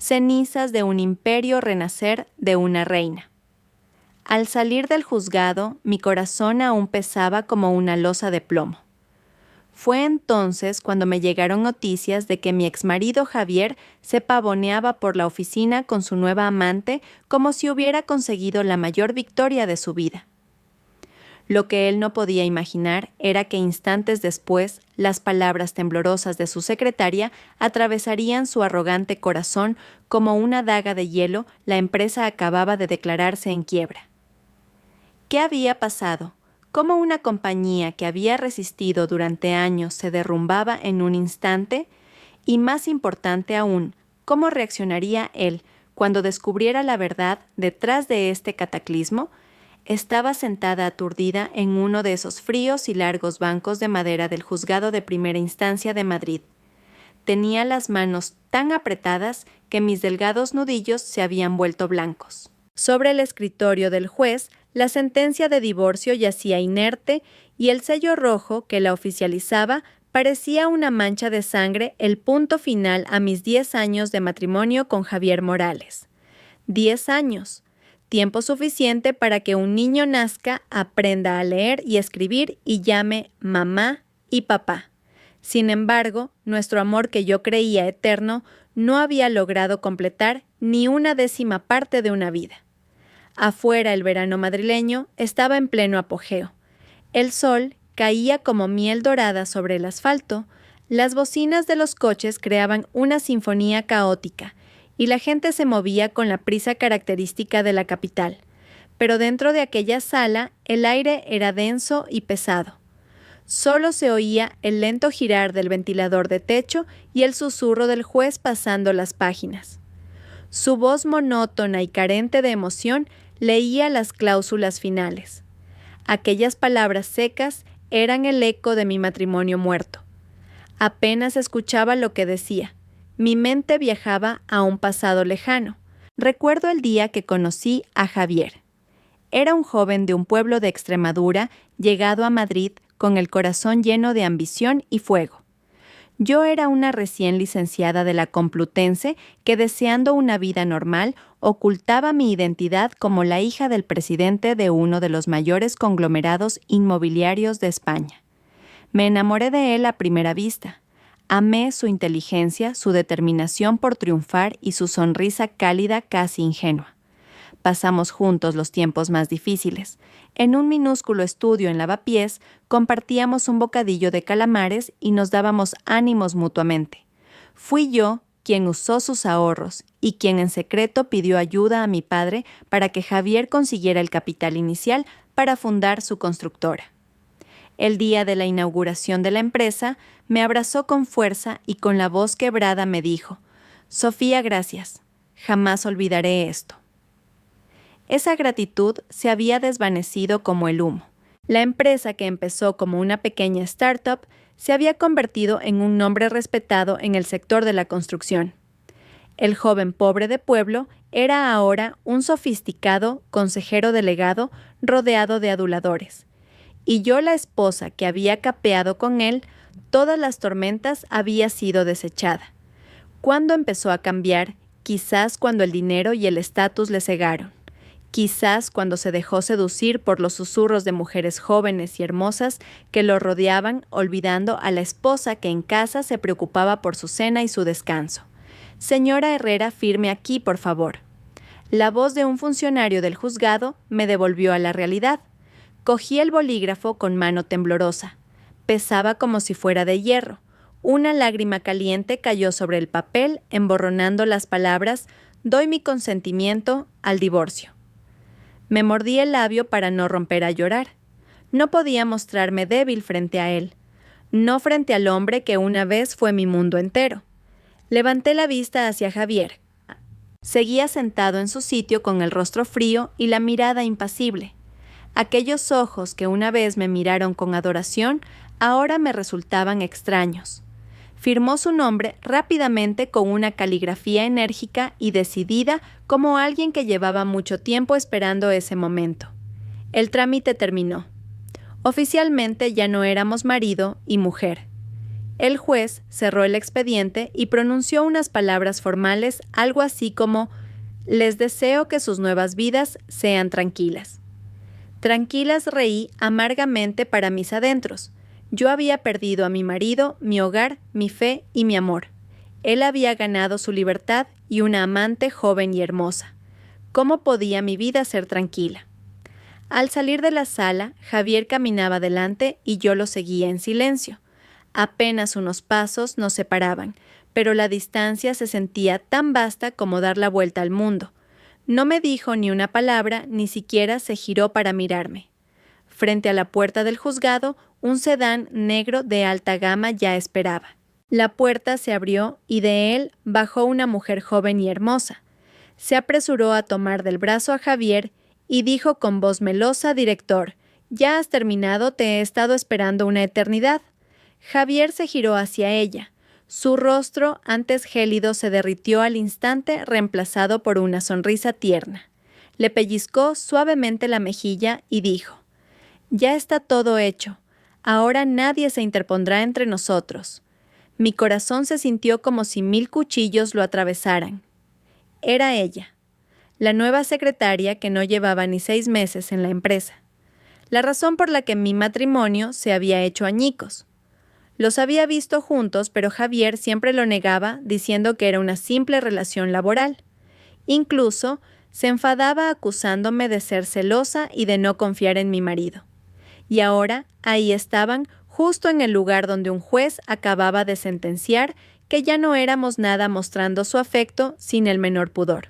cenizas de un imperio renacer de una reina. Al salir del juzgado, mi corazón aún pesaba como una losa de plomo. Fue entonces cuando me llegaron noticias de que mi exmarido Javier se pavoneaba por la oficina con su nueva amante como si hubiera conseguido la mayor victoria de su vida. Lo que él no podía imaginar era que instantes después las palabras temblorosas de su secretaria atravesarían su arrogante corazón como una daga de hielo. La empresa acababa de declararse en quiebra. ¿Qué había pasado? ¿Cómo una compañía que había resistido durante años se derrumbaba en un instante? Y más importante aún, ¿cómo reaccionaría él cuando descubriera la verdad detrás de este cataclismo? Estaba sentada aturdida en uno de esos fríos y largos bancos de madera del juzgado de primera instancia de Madrid. Tenía las manos tan apretadas que mis delgados nudillos se habían vuelto blancos. Sobre el escritorio del juez, la sentencia de divorcio yacía inerte y el sello rojo que la oficializaba parecía una mancha de sangre, el punto final a mis 10 años de matrimonio con Javier Morales. 10 años. Tiempo suficiente para que un niño nazca, aprenda a leer y escribir y llame mamá y papá. Sin embargo, nuestro amor que yo creía eterno no había logrado completar ni una 10ª parte de una vida. Afuera el verano madrileño estaba en pleno apogeo. El sol caía como miel dorada sobre el asfalto, las bocinas de los coches creaban una sinfonía caótica, y la gente se movía con la prisa característica de la capital. Pero dentro de aquella sala el aire era denso y pesado. Solo se oía el lento girar del ventilador de techo y el susurro del juez pasando las páginas. Su voz monótona y carente de emoción leía las cláusulas finales. Aquellas palabras secas eran el eco de mi matrimonio muerto. Apenas escuchaba lo que decía. Mi mente viajaba a un pasado lejano. Recuerdo el día que conocí a Javier. Era un joven de un pueblo de Extremadura, llegado a Madrid con el corazón lleno de ambición y fuego. Yo era una recién licenciada de la Complutense que, deseando una vida normal, ocultaba mi identidad como la hija del presidente de uno de los mayores conglomerados inmobiliarios de España. Me enamoré de él a primera vista. Amé su inteligencia, su determinación por triunfar y su sonrisa cálida casi ingenua. Pasamos juntos los tiempos más difíciles. En un minúsculo estudio en Lavapiés compartíamos un bocadillo de calamares y nos dábamos ánimos mutuamente. Fui yo quien usó sus ahorros y quien en secreto pidió ayuda a mi padre para que Javier consiguiera el capital inicial para fundar su constructora. El día de la inauguración de la empresa, me abrazó con fuerza y con la voz quebrada me dijo: «Sofía, gracias. Jamás olvidaré esto». Esa gratitud se había desvanecido como el humo. La empresa, que empezó como una pequeña startup, se había convertido en un nombre respetado en el sector de la construcción. El joven pobre de pueblo era ahora un sofisticado consejero delegado rodeado de aduladores. Y yo, la esposa que había capeado con él todas las tormentas, había sido desechada. ¿Cuándo empezó a cambiar? Quizás cuando el dinero y el estatus le cegaron. Quizás cuando se dejó seducir por los susurros de mujeres jóvenes y hermosas que lo rodeaban, olvidando a la esposa que en casa se preocupaba por su cena y su descanso. «Señora Herrera, firme aquí, por favor». La voz de un funcionario del juzgado me devolvió a la realidad. Cogí el bolígrafo con mano temblorosa. Pesaba como si fuera de hierro. Una lágrima caliente cayó sobre el papel, emborronando las palabras: «Doy mi consentimiento al divorcio». Me mordí el labio para no romper a llorar. No podía mostrarme débil frente a él. No frente al hombre que una vez fue mi mundo entero. Levanté la vista hacia Javier. Seguía sentado en su sitio con el rostro frío y la mirada impasible. Aquellos ojos que una vez me miraron con adoración, ahora me resultaban extraños. Firmó su nombre rápidamente con una caligrafía enérgica y decidida, como alguien que llevaba mucho tiempo esperando ese momento. El trámite terminó. Oficialmente ya no éramos marido y mujer. El juez cerró el expediente y pronunció unas palabras formales, algo así como: «Les deseo que sus nuevas vidas sean tranquilas». Tranquilas reí amargamente para mis adentros. Yo había perdido a mi marido, mi hogar, mi fe y mi amor. Él había ganado su libertad y una amante joven y hermosa. ¿Cómo podía mi vida ser tranquila? Al salir de la sala, Javier caminaba delante y yo lo seguía en silencio. Apenas unos pasos nos separaban, pero la distancia se sentía tan vasta como dar la vuelta al mundo. No me dijo ni una palabra, ni siquiera se giró para mirarme. Frente a la puerta del juzgado, un sedán negro de alta gama ya esperaba. La puerta se abrió y de él bajó una mujer joven y hermosa. Se apresuró a tomar del brazo a Javier y dijo con voz melosa: «Director, ya has terminado, te he estado esperando una eternidad». Javier se giró hacia ella. Su rostro, antes gélido, se derritió al instante, reemplazado por una sonrisa tierna. Le pellizcó suavemente la mejilla y dijo: «Ya está todo hecho. Ahora nadie se interpondrá entre nosotros». Mi corazón se sintió como si 1000 cuchillos lo atravesaran. Era ella, la nueva secretaria que no llevaba ni 6 meses en la empresa. La razón por la que mi matrimonio se había hecho añicos. Los había visto juntos, pero Javier siempre lo negaba, diciendo que era una simple relación laboral. Incluso se enfadaba acusándome de ser celosa y de no confiar en mi marido. Y ahora ahí estaban, justo en el lugar donde un juez acababa de sentenciar que ya no éramos nada, mostrando su afecto sin el menor pudor.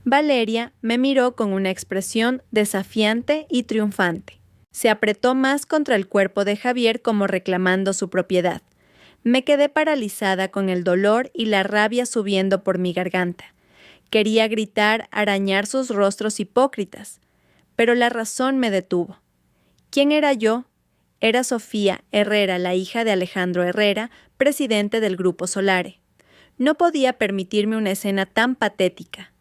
Valeria me miró con una expresión desafiante y triunfante. Se apretó más contra el cuerpo de Javier como reclamando su propiedad. Me quedé paralizada con el dolor y la rabia subiendo por mi garganta. Quería gritar, arañar sus rostros hipócritas, pero la razón me detuvo. ¿Quién era yo? Era Sofía Herrera, la hija de Alejandro Herrera, presidente del Grupo Solare. No podía permitirme una escena tan patética.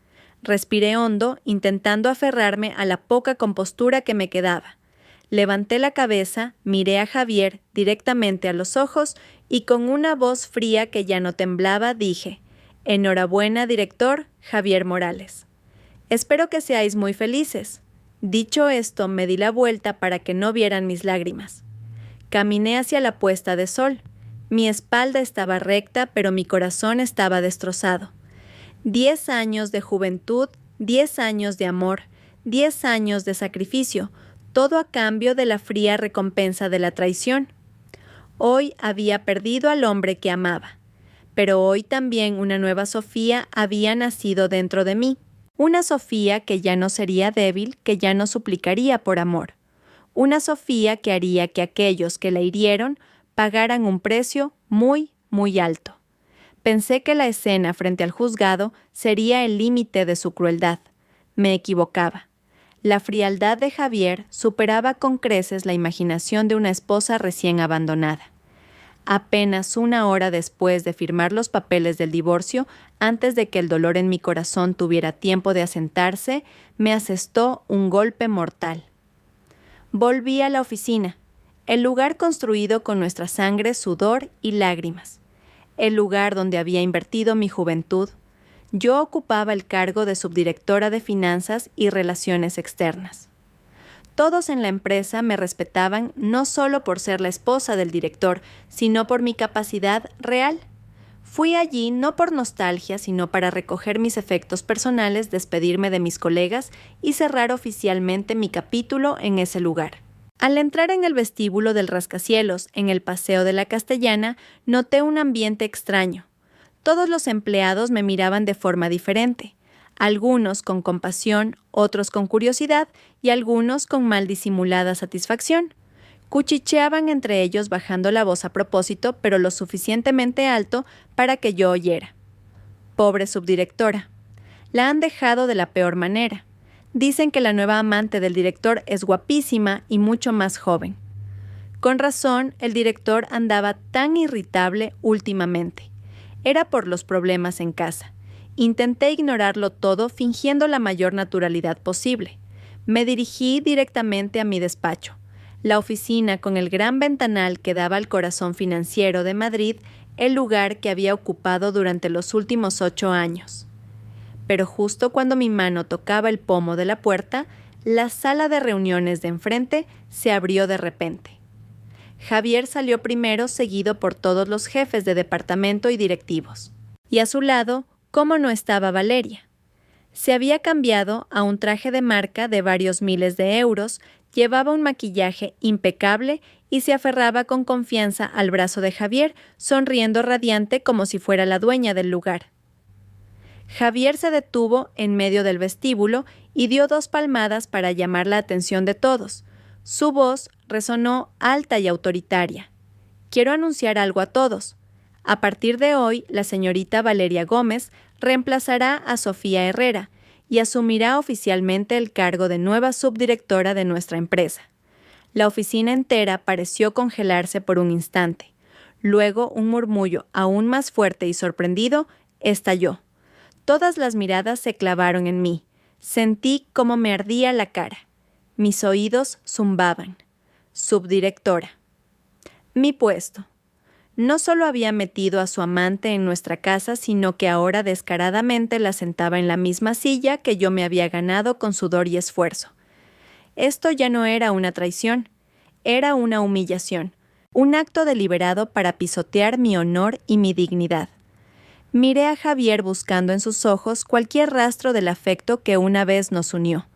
Respiré hondo, intentando aferrarme a la poca compostura que me quedaba. Levanté la cabeza, miré a Javier directamente a los ojos y con una voz fría que ya no temblaba dije: «Enhorabuena, director Javier Morales. Espero que seáis muy felices». Dicho esto, me di la vuelta para que no vieran mis lágrimas. Caminé hacia la puesta de sol. Mi espalda estaba recta, pero mi corazón estaba destrozado. 10 años de juventud, 10 años de amor, 10 años de sacrificio, todo a cambio de la fría recompensa de la traición. Hoy había perdido al hombre que amaba, pero hoy también una nueva Sofía había nacido dentro de mí. Una Sofía que ya no sería débil, que ya no suplicaría por amor. Una Sofía que haría que aquellos que la hirieron pagaran un precio muy, muy alto. Pensé que la escena frente al juzgado sería el límite de su crueldad. Me equivocaba. La frialdad de Javier superaba con creces la imaginación de una esposa recién abandonada. Apenas 1 hora después de firmar los papeles del divorcio, antes de que el dolor en mi corazón tuviera tiempo de asentarse, me asestó un golpe mortal. Volví a la oficina, el lugar construido con nuestra sangre, sudor y lágrimas, el lugar donde había invertido mi juventud. Yo ocupaba el cargo de subdirectora de Finanzas y Relaciones Externas. Todos en la empresa me respetaban no solo por ser la esposa del director, sino por mi capacidad real. Fui allí no por nostalgia, sino para recoger mis efectos personales, despedirme de mis colegas y cerrar oficialmente mi capítulo en ese lugar. Al entrar en el vestíbulo del rascacielos, en el Paseo de la Castellana, noté un ambiente extraño. Todos los empleados me miraban de forma diferente. Algunos con compasión, otros con curiosidad y algunos con mal disimulada satisfacción. Cuchicheaban entre ellos bajando la voz a propósito, pero lo suficientemente alto para que yo oyera. Pobre subdirectora. La han dejado de la peor manera. Dicen que la nueva amante del director es guapísima y mucho más joven. Con razón, el director andaba tan irritable últimamente. Era por los problemas en casa. Intenté ignorarlo todo fingiendo la mayor naturalidad posible. Me dirigí directamente a mi despacho. La oficina con el gran ventanal que daba al corazón financiero de Madrid, el lugar que había ocupado durante los últimos 8 años. Pero justo cuando mi mano tocaba el pomo de la puerta, la sala de reuniones de enfrente se abrió de repente. Javier salió primero, seguido por todos los jefes de departamento y directivos. Y a su lado, ¿cómo no estaba Valeria? Se había cambiado a un traje de marca de varios miles de euros, llevaba un maquillaje impecable y se aferraba con confianza al brazo de Javier, sonriendo radiante como si fuera la dueña del lugar. Javier se detuvo en medio del vestíbulo y dio 2 palmadas para llamar la atención de todos. Su voz resonó alta y autoritaria. Quiero anunciar algo a todos. A partir de hoy, la señorita Valeria Gómez reemplazará a Sofía Herrera y asumirá oficialmente el cargo de nueva subdirectora de nuestra empresa. La oficina entera pareció congelarse por un instante. Luego, un murmullo aún más fuerte y sorprendido estalló. Todas las miradas se clavaron en mí. Sentí cómo me ardía la cara. Mis oídos zumbaban. Subdirectora. Mi puesto. No solo había metido a su amante en nuestra casa, sino que ahora descaradamente la sentaba en la misma silla que yo me había ganado con sudor y esfuerzo. Esto ya no era una traición, era una humillación, un acto deliberado para pisotear mi honor y mi dignidad. Miré a Javier buscando en sus ojos cualquier rastro del afecto que una vez nos unió.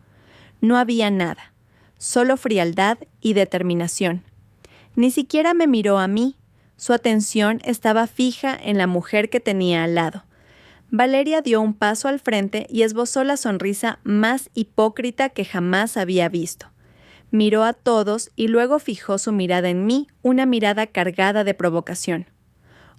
No había nada, solo frialdad y determinación. Ni siquiera me miró a mí, su atención estaba fija en la mujer que tenía al lado. Valeria dio un paso al frente y esbozó la sonrisa más hipócrita que jamás había visto. Miró a todos y luego fijó su mirada en mí, una mirada cargada de provocación.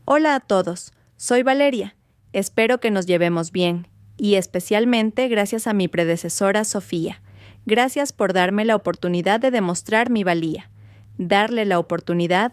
Hola a todos, soy Valeria. Espero que nos llevemos bien, y especialmente gracias a mi predecesora Sofía. Gracias por darme la oportunidad de demostrar mi valía. Darle la oportunidad.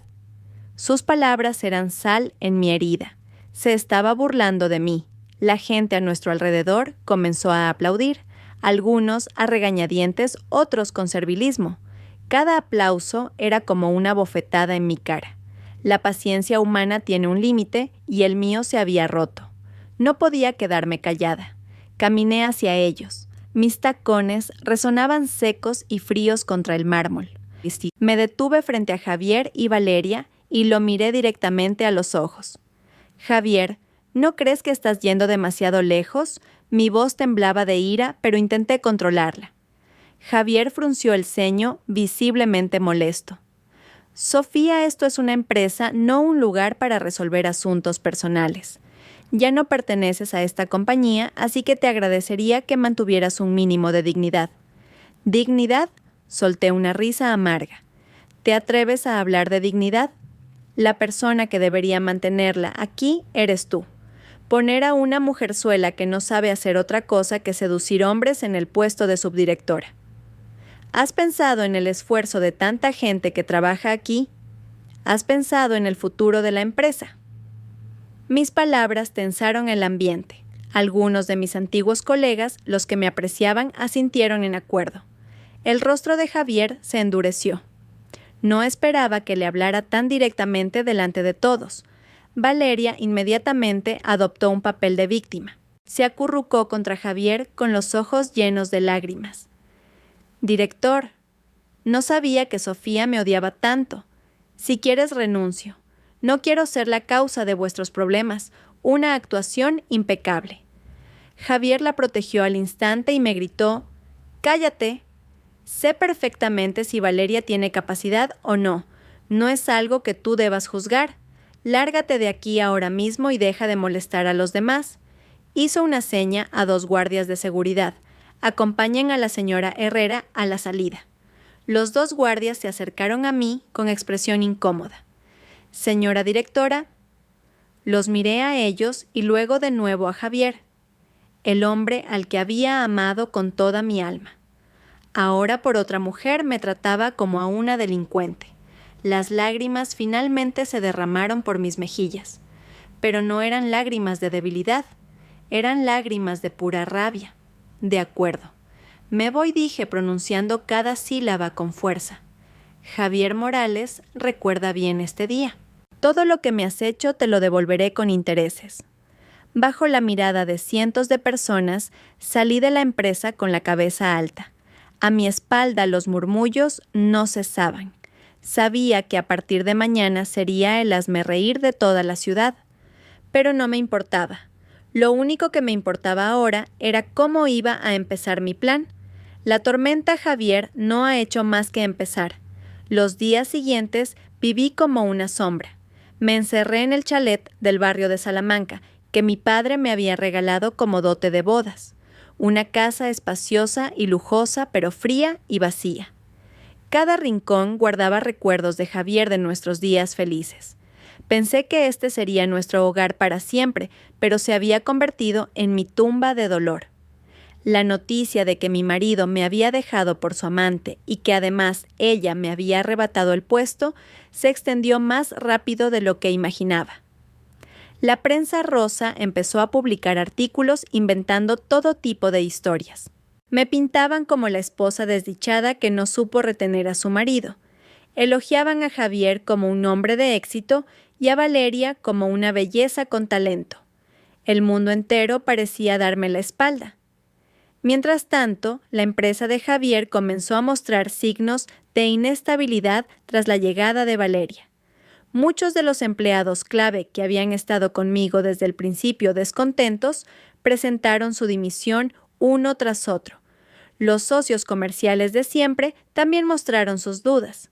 Sus palabras eran sal en mi herida. Se estaba burlando de mí. La gente a nuestro alrededor comenzó a aplaudir, algunos a regañadientes, otros con servilismo. Cada aplauso era como una bofetada en mi cara. La paciencia humana tiene un límite y el mío se había roto. No podía quedarme callada. Caminé hacia ellos. Mis tacones resonaban secos y fríos contra el mármol. Me detuve frente a Javier y Valeria y lo miré directamente a los ojos. Javier, ¿no crees que estás yendo demasiado lejos? Mi voz temblaba de ira, pero intenté controlarla. Javier frunció el ceño, visiblemente molesto. Sofía, esto es una empresa, no un lugar para resolver asuntos personales. Ya no perteneces a esta compañía, así que te agradecería que mantuvieras un mínimo de dignidad. ¿Dignidad? Solté una risa amarga. ¿Te atreves a hablar de dignidad? La persona que debería mantenerla aquí eres tú. Poner a una mujerzuela que no sabe hacer otra cosa que seducir hombres en el puesto de subdirectora. ¿Has pensado en el esfuerzo de tanta gente que trabaja aquí? ¿Has pensado en el futuro de la empresa? Mis palabras tensaron el ambiente. Algunos de mis antiguos colegas, los que me apreciaban, asintieron en acuerdo. El rostro de Javier se endureció. No esperaba que le hablara tan directamente delante de todos. Valeria inmediatamente adoptó un papel de víctima. Se acurrucó contra Javier con los ojos llenos de lágrimas. «Director, no sabía que Sofía me odiaba tanto. Si quieres renuncio. No quiero ser la causa de vuestros problemas. Una actuación impecable». Javier la protegió al instante y me gritó: «¡Cállate! Sé perfectamente si Valeria tiene capacidad o no. No es algo que tú debas juzgar. Lárgate de aquí ahora mismo y deja de molestar a los demás». Hizo una seña a 2 guardias de seguridad. «Acompañen a la señora Herrera a la salida». Los 2 guardias se acercaron a mí con expresión incómoda. «Señora directora». Los miré a ellos y luego de nuevo a Javier, el hombre al que había amado con toda mi alma. Ahora por otra mujer me trataba como a una delincuente. Las lágrimas finalmente se derramaron por mis mejillas. Pero no eran lágrimas de debilidad, eran lágrimas de pura rabia. De acuerdo. Me voy, dije, pronunciando cada sílaba con fuerza. Javier Morales recuerda bien este día. Todo lo que me has hecho te lo devolveré con intereses. Bajo la mirada de cientos de personas, salí de la empresa con la cabeza alta. A mi espalda los murmullos no cesaban. Sabía que a partir de mañana sería el hazmerreír de toda la ciudad. Pero no me importaba. Lo único que me importaba ahora era cómo iba a empezar mi plan. La tormenta Javier no ha hecho más que empezar. Los días siguientes viví como una sombra. Me encerré en el chalet del barrio de Salamanca, que mi padre me había regalado como dote de bodas. Una casa espaciosa y lujosa, pero fría y vacía. Cada rincón guardaba recuerdos de Javier de nuestros días felices. Pensé que este sería nuestro hogar para siempre, pero se había convertido en mi tumba de dolor. La noticia de que mi marido me había dejado por su amante y que además ella me había arrebatado el puesto se extendió más rápido de lo que imaginaba. La prensa rosa empezó a publicar artículos inventando todo tipo de historias. Me pintaban como la esposa desdichada que no supo retener a su marido. Elogiaban a Javier como un hombre de éxito y a Valeria como una belleza con talento. El mundo entero parecía darme la espalda. Mientras tanto, la empresa de Javier comenzó a mostrar signos de inestabilidad tras la llegada de Valeria. Muchos de los empleados clave que habían estado conmigo desde el principio descontentos presentaron su dimisión uno tras otro. Los socios comerciales de siempre también mostraron sus dudas.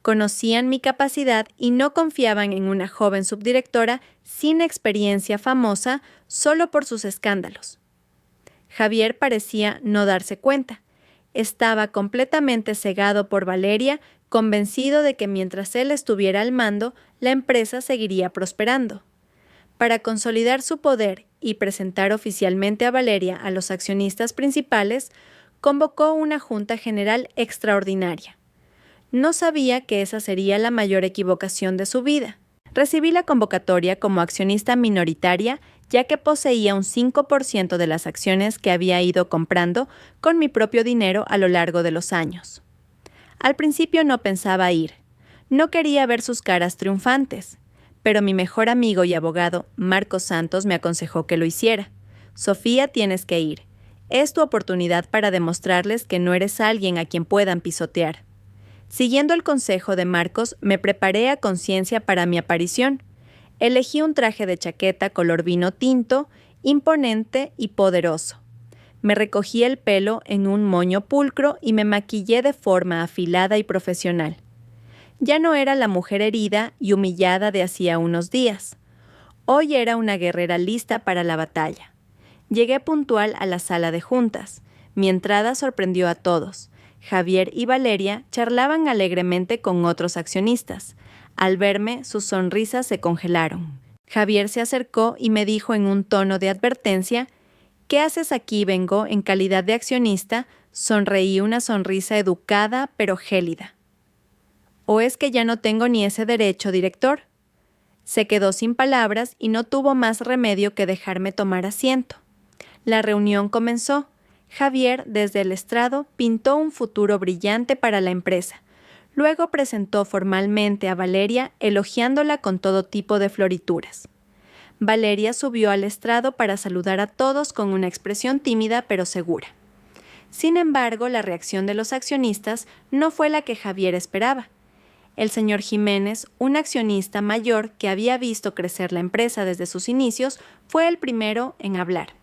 Conocían mi capacidad y no confiaban en una joven subdirectora sin experiencia famosa solo por sus escándalos. Javier parecía no darse cuenta. Estaba completamente cegado por Valeria, convencido de que mientras él estuviera al mando, la empresa seguiría prosperando. Para consolidar su poder y presentar oficialmente a Valeria a los accionistas principales, convocó una junta general extraordinaria. No sabía que esa sería la mayor equivocación de su vida. Recibí la convocatoria como accionista minoritaria, ya que poseía un 5% de las acciones que había ido comprando con mi propio dinero a lo largo de los años. Al principio no pensaba ir. No quería ver sus caras triunfantes, pero mi mejor amigo y abogado, Marcos Santos, me aconsejó que lo hiciera. Sofía, tienes que ir. Es tu oportunidad para demostrarles que no eres alguien a quien puedan pisotear. Siguiendo el consejo de Marcos, me preparé a conciencia para mi aparición. Elegí un traje de chaqueta color vino tinto, imponente y poderoso. Me recogí el pelo en un moño pulcro y me maquillé de forma afilada y profesional. Ya no era la mujer herida y humillada de hacía unos días. Hoy era una guerrera lista para la batalla. Llegué puntual a la sala de juntas. Mi entrada sorprendió a todos. Javier y Valeria charlaban alegremente con otros accionistas. Al verme, sus sonrisas se congelaron. Javier se acercó y me dijo en un tono de advertencia: «¿Qué haces aquí, Vengo, en calidad de accionista?» Sonreí una sonrisa educada pero gélida. «¿O es que ya no tengo ni ese derecho, director?» Se quedó sin palabras y no tuvo más remedio que dejarme tomar asiento. La reunión comenzó. Javier, desde el estrado, pintó un futuro brillante para la empresa. Luego presentó formalmente a Valeria, elogiándola con todo tipo de florituras. Valeria subió al estrado para saludar a todos con una expresión tímida pero segura. Sin embargo, la reacción de los accionistas no fue la que Javier esperaba. El señor Jiménez, un accionista mayor que había visto crecer la empresa desde sus inicios, fue el primero en hablar.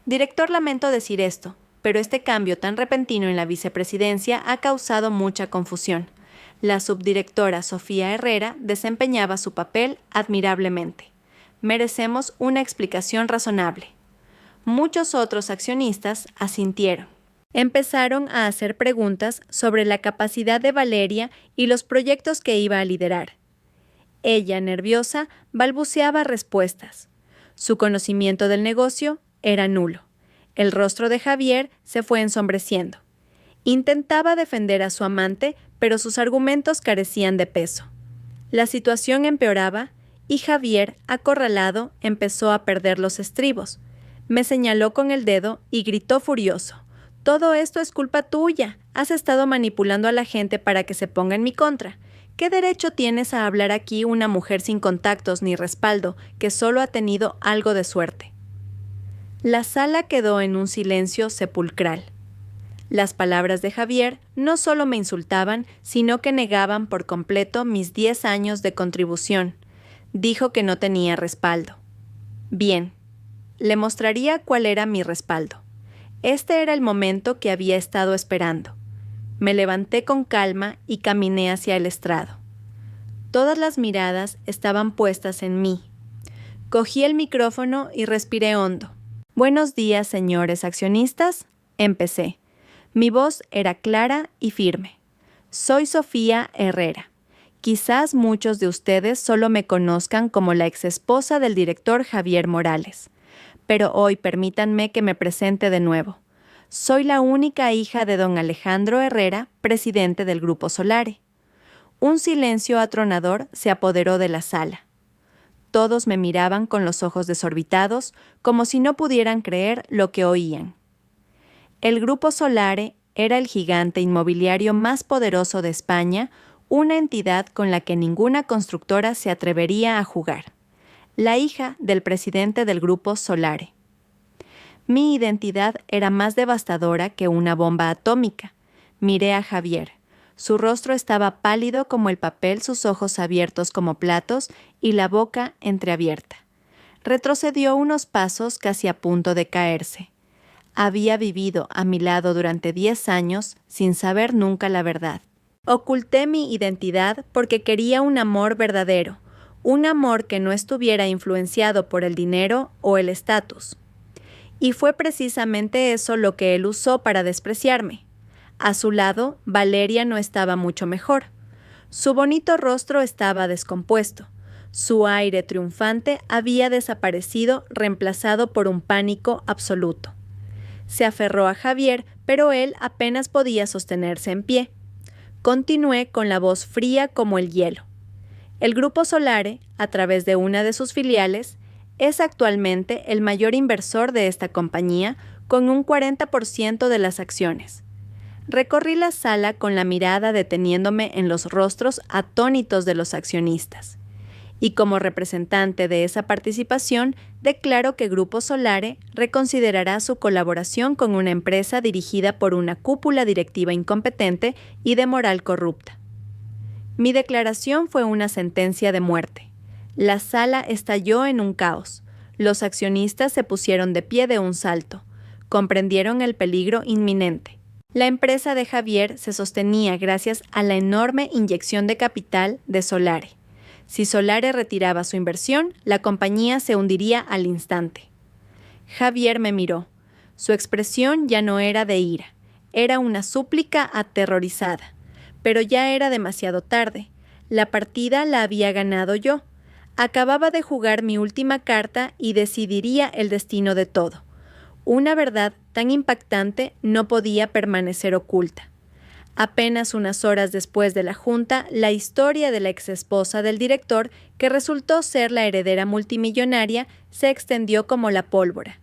«Director, lamento decir esto, pero este cambio tan repentino en la vicepresidencia ha causado mucha confusión. La subdirectora Sofía Herrera desempeñaba su papel admirablemente. Merecemos una explicación razonable». Muchos otros accionistas asintieron. Empezaron a hacer preguntas sobre la capacidad de Valeria y los proyectos que iba a liderar. Ella, nerviosa, balbuceaba respuestas. Su conocimiento del negocio era nulo. El rostro de Javier se fue ensombreciendo. Intentaba defender a su amante, pero sus argumentos carecían de peso. La situación empeoraba y Javier, acorralado, empezó a perder los estribos. Me señaló con el dedo y gritó furioso: «Todo esto es culpa tuya. has estado manipulando a la gente para que se ponga en mi contra. ¿Qué derecho tienes a hablar aquí una mujer sin contactos ni respaldo, que solo ha tenido algo de suerte? La sala quedó en un silencio sepulcral. Las palabras de Javier no solo me insultaban, sino que negaban por completo mis 10 años de contribución. Dijo que no tenía respaldo. Bien, le mostraría cuál era mi respaldo. Este era el momento que había estado esperando. Me levanté con calma y caminé hacia el estrado. Todas las miradas estaban puestas en mí. Cogí el micrófono y respiré hondo. Buenos días, señores accionistas. Empecé. Mi voz era clara y firme. Soy Sofía Herrera. Quizás muchos de ustedes solo me conozcan como la exesposa del director Javier Morales. Pero hoy permítanme que me presente de nuevo. Soy la única hija de don Alejandro Herrera, presidente del Grupo Solare. Un silencio atronador se apoderó de la sala. Todos me miraban con los ojos desorbitados, como si no pudieran creer lo que oían. El Grupo Solare era el gigante inmobiliario más poderoso de España, una entidad con la que ninguna constructora se atrevería a jugar. La hija del presidente del Grupo Solare. Mi identidad era más devastadora que una bomba atómica. Miré a Javier. Su rostro estaba pálido como el papel, sus ojos abiertos como platos y la boca entreabierta. Retrocedió unos pasos casi a punto de caerse. Había vivido a mi lado durante 10 años sin saber nunca la verdad. Oculté mi identidad porque quería un amor verdadero, un amor que no estuviera influenciado por el dinero o el estatus. Y fue precisamente eso lo que él usó para despreciarme. A su lado, Valeria no estaba mucho mejor. Su bonito rostro estaba descompuesto. Su aire triunfante había desaparecido, reemplazado por un pánico absoluto. Se aferró a Javier, pero él apenas podía sostenerse en pie. Continué con la voz fría como el hielo. El Grupo Solare, a través de una de sus filiales, es actualmente el mayor inversor de esta compañía, con un 40% de las acciones. Recorrí la sala con la mirada deteniéndome en los rostros atónitos de los accionistas. Y como representante de esa participación, declaro que Grupo Solare reconsiderará su colaboración con una empresa dirigida por una cúpula directiva incompetente y de moral corrupta. Mi declaración fue una sentencia de muerte. La sala estalló en un caos. Los accionistas se pusieron de pie de un salto. Comprendieron el peligro inminente. La empresa de Javier se sostenía gracias a la enorme inyección de capital de Solare. Si Solare retiraba su inversión, la compañía se hundiría al instante. Javier me miró. Su expresión ya no era de ira. Era una súplica aterrorizada. Pero ya era demasiado tarde. La partida la había ganado yo. Acababa de jugar mi última carta y decidiría el destino de todo. Una verdad tan impactante no podía permanecer oculta. Apenas unas horas después de la junta, la historia de la exesposa del director, que resultó ser la heredera multimillonaria, se extendió como la pólvora.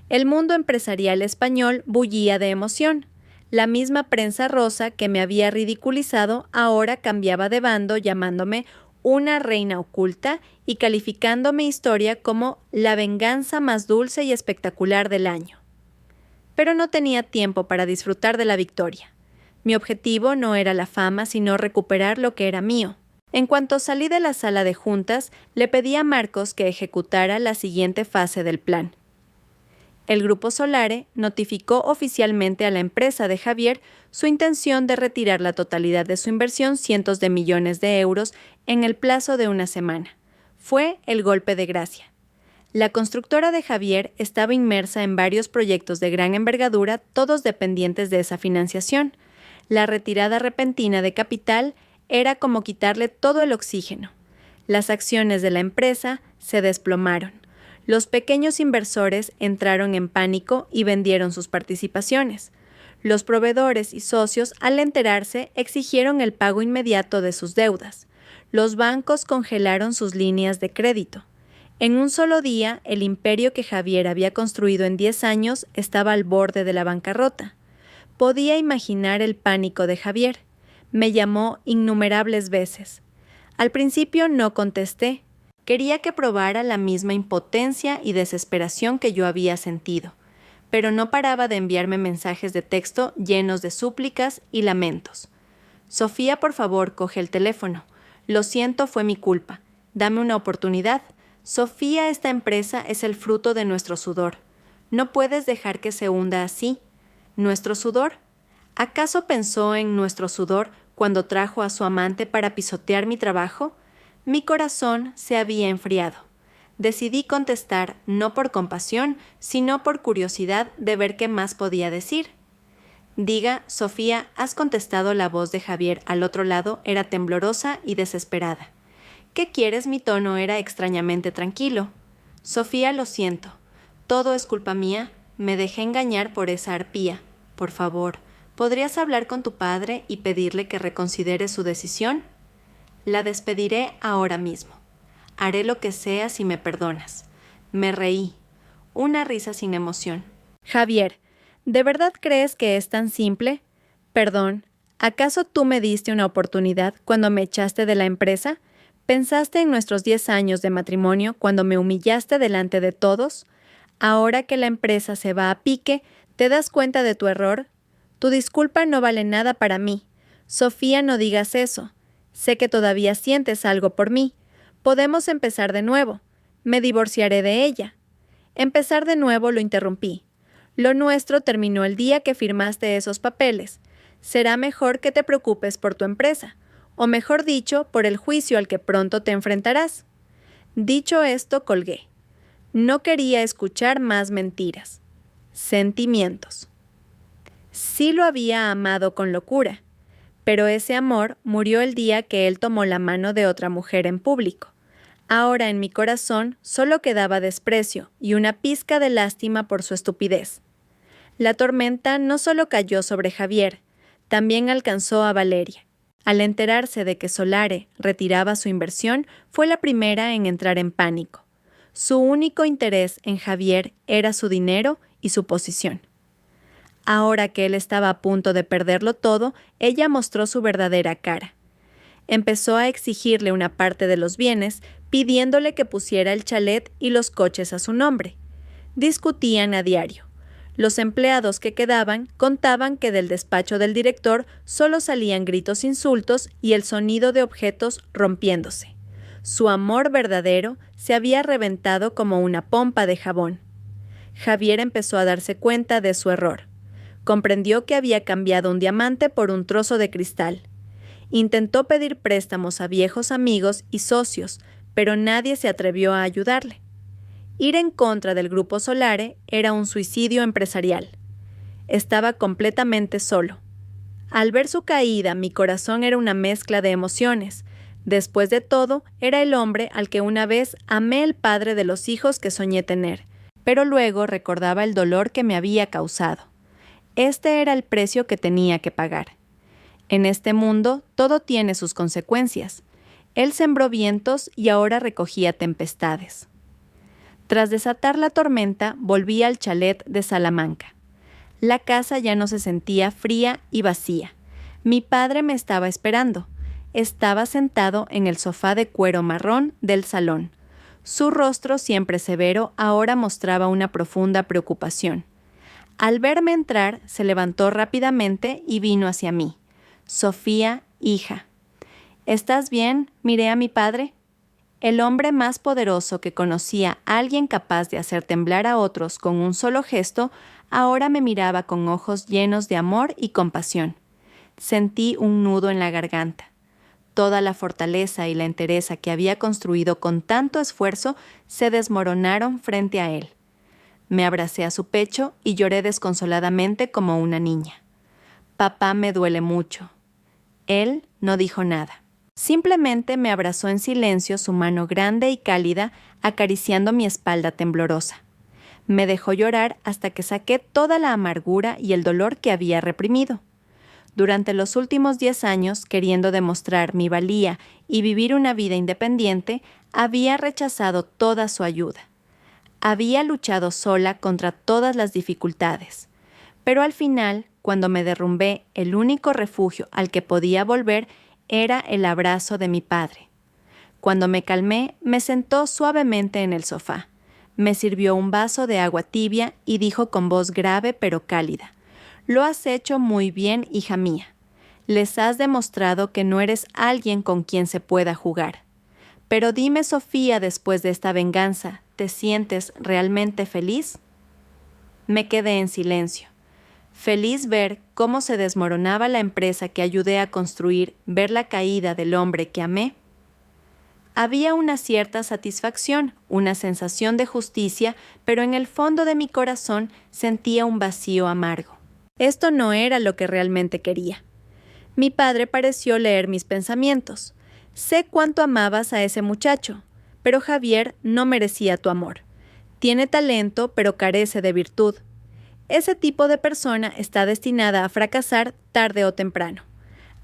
El mundo empresarial español bullía de emoción. La misma prensa rosa que me había ridiculizado ahora cambiaba de bando llamándome una reina oculta y calificando mi historia como la venganza más dulce y espectacular del año. Pero no tenía tiempo para disfrutar de la victoria. Mi objetivo no era la fama, sino recuperar lo que era mío. En cuanto salí de la sala de juntas, le pedí a Marcos que ejecutara la siguiente fase del plan. El Grupo Solare notificó oficialmente a la empresa de Javier su intención de retirar la totalidad de su inversión, cientos de millones de euros, en el plazo de una semana. Fue el golpe de gracia. La constructora de Javier estaba inmersa en varios proyectos de gran envergadura, todos dependientes de esa financiación. La retirada repentina de capital era como quitarle todo el oxígeno. Las acciones de la empresa se desplomaron. Los pequeños inversores entraron en pánico y vendieron sus participaciones. Los proveedores y socios, al enterarse, exigieron el pago inmediato de sus deudas. Los bancos congelaron sus líneas de crédito. En un solo día, el imperio que Javier había construido en 10 años estaba al borde de la bancarrota. Podía imaginar el pánico de Javier. Me llamó innumerables veces. Al principio no contesté. Quería que probara la misma impotencia y desesperación que yo había sentido, pero no paraba de enviarme mensajes de texto llenos de súplicas y lamentos. Sofía, por favor, coge el teléfono. Lo siento, fue mi culpa. Dame una oportunidad. Sofía, esta empresa es el fruto de nuestro sudor. No puedes dejar que se hunda así. ¿Nuestro sudor? ¿Acaso pensó en nuestro sudor cuando trajo a su amante para pisotear mi trabajo? Mi corazón se había enfriado. Decidí contestar no por compasión, sino por curiosidad de ver qué más podía decir. Diga, Sofía, has contestado. La voz de Javier al otro lado era temblorosa y desesperada. ¿Qué quieres? Mi tono era extrañamente tranquilo. Sofía, lo siento. Todo es culpa mía. Me dejé engañar por esa arpía. Por favor, ¿podrías hablar con tu padre y pedirle que reconsidere su decisión? La despediré ahora mismo. Haré lo que sea si me perdonas. Me reí. Una risa sin emoción. Javier, ¿de verdad crees que es tan simple? Perdón, ¿acaso tú me diste una oportunidad cuando me echaste de la empresa? ¿Pensaste en nuestros 10 años de matrimonio cuando me humillaste delante de todos? Ahora que la empresa se va a pique, ¿te das cuenta de tu error? Tu disculpa no vale nada para mí. Sofía, no digas eso. Sé que todavía sientes algo por mí. Podemos empezar de nuevo. Me divorciaré de ella. Empezar de nuevo, lo interrumpí. Lo nuestro terminó el día que firmaste esos papeles. Será mejor que te preocupes por tu empresa, o mejor dicho, por el juicio al que pronto te enfrentarás. Dicho esto, colgué. No quería escuchar más mentiras. Sentimientos. Sí lo había amado con locura, pero ese amor murió el día que él tomó la mano de otra mujer en público. Ahora en mi corazón solo quedaba desprecio y una pizca de lástima por su estupidez. La tormenta no solo cayó sobre Javier, también alcanzó a Valeria. Al enterarse de que Solare retiraba su inversión, fue la primera en entrar en pánico. Su único interés en Javier era su dinero y su posición. Ahora que él estaba a punto de perderlo todo, ella mostró su verdadera cara. Empezó a exigirle una parte de los bienes, pidiéndole que pusiera el chalet y los coches a su nombre. Discutían a diario. Los empleados que quedaban contaban que del despacho del director solo salían gritos, insultos y el sonido de objetos rompiéndose. Su amor verdadero se había reventado como una pompa de jabón. Javier empezó a darse cuenta de su error. Comprendió que había cambiado un diamante por un trozo de cristal. Intentó pedir préstamos a viejos amigos y socios, pero nadie se atrevió a ayudarle. Ir en contra del Grupo Solare era un suicidio empresarial. Estaba completamente solo. Al ver su caída, mi corazón era una mezcla de emociones. Después de todo, era el hombre al que una vez amé, el padre de los hijos que soñé tener, pero luego recordaba el dolor que me había causado. Este era el precio que tenía que pagar. En este mundo, todo tiene sus consecuencias. Él sembró vientos y ahora recogía tempestades. Tras desatar la tormenta, volví al chalet de Salamanca. La casa ya no se sentía fría y vacía. Mi padre me estaba esperando. Estaba sentado en el sofá de cuero marrón del salón. Su rostro, siempre severo, ahora mostraba una profunda preocupación. Al verme entrar, se levantó rápidamente y vino hacia mí. Sofía, hija. ¿Estás bien? Miré a mi padre. El hombre más poderoso que conocía, alguien capaz de hacer temblar a otros con un solo gesto, ahora me miraba con ojos llenos de amor y compasión. Sentí un nudo en la garganta. Toda la fortaleza y la entereza que había construido con tanto esfuerzo se desmoronaron frente a él. Me abracé a su pecho y lloré desconsoladamente como una niña. Papá, me duele mucho. Él no dijo nada. Simplemente me abrazó en silencio, su mano grande y cálida acariciando mi espalda temblorosa. Me dejó llorar hasta que saqué toda la amargura y el dolor que había reprimido. Durante los últimos 10 años, queriendo demostrar mi valía y vivir una vida independiente, había rechazado toda su ayuda. Había luchado sola contra todas las dificultades. Pero al final, cuando me derrumbé, el único refugio al que podía volver era el abrazo de mi padre. Cuando me calmé, me sentó suavemente en el sofá. Me sirvió un vaso de agua tibia y dijo con voz grave pero cálida: «Lo has hecho muy bien, hija mía. Les has demostrado que no eres alguien con quien se pueda jugar. Pero dime, Sofía, después de esta venganza, ¿te sientes realmente feliz?». Me quedé en silencio. Feliz ver cómo se desmoronaba la empresa que ayudé a construir, ver la caída del hombre que amé. Había una cierta satisfacción, una sensación de justicia, pero en el fondo de mi corazón sentía un vacío amargo. Esto no era lo que realmente quería. Mi padre pareció leer mis pensamientos. Sé cuánto amabas a ese muchacho, pero Javier no merecía tu amor. Tiene talento, pero carece de virtud. Ese tipo de persona está destinada a fracasar tarde o temprano.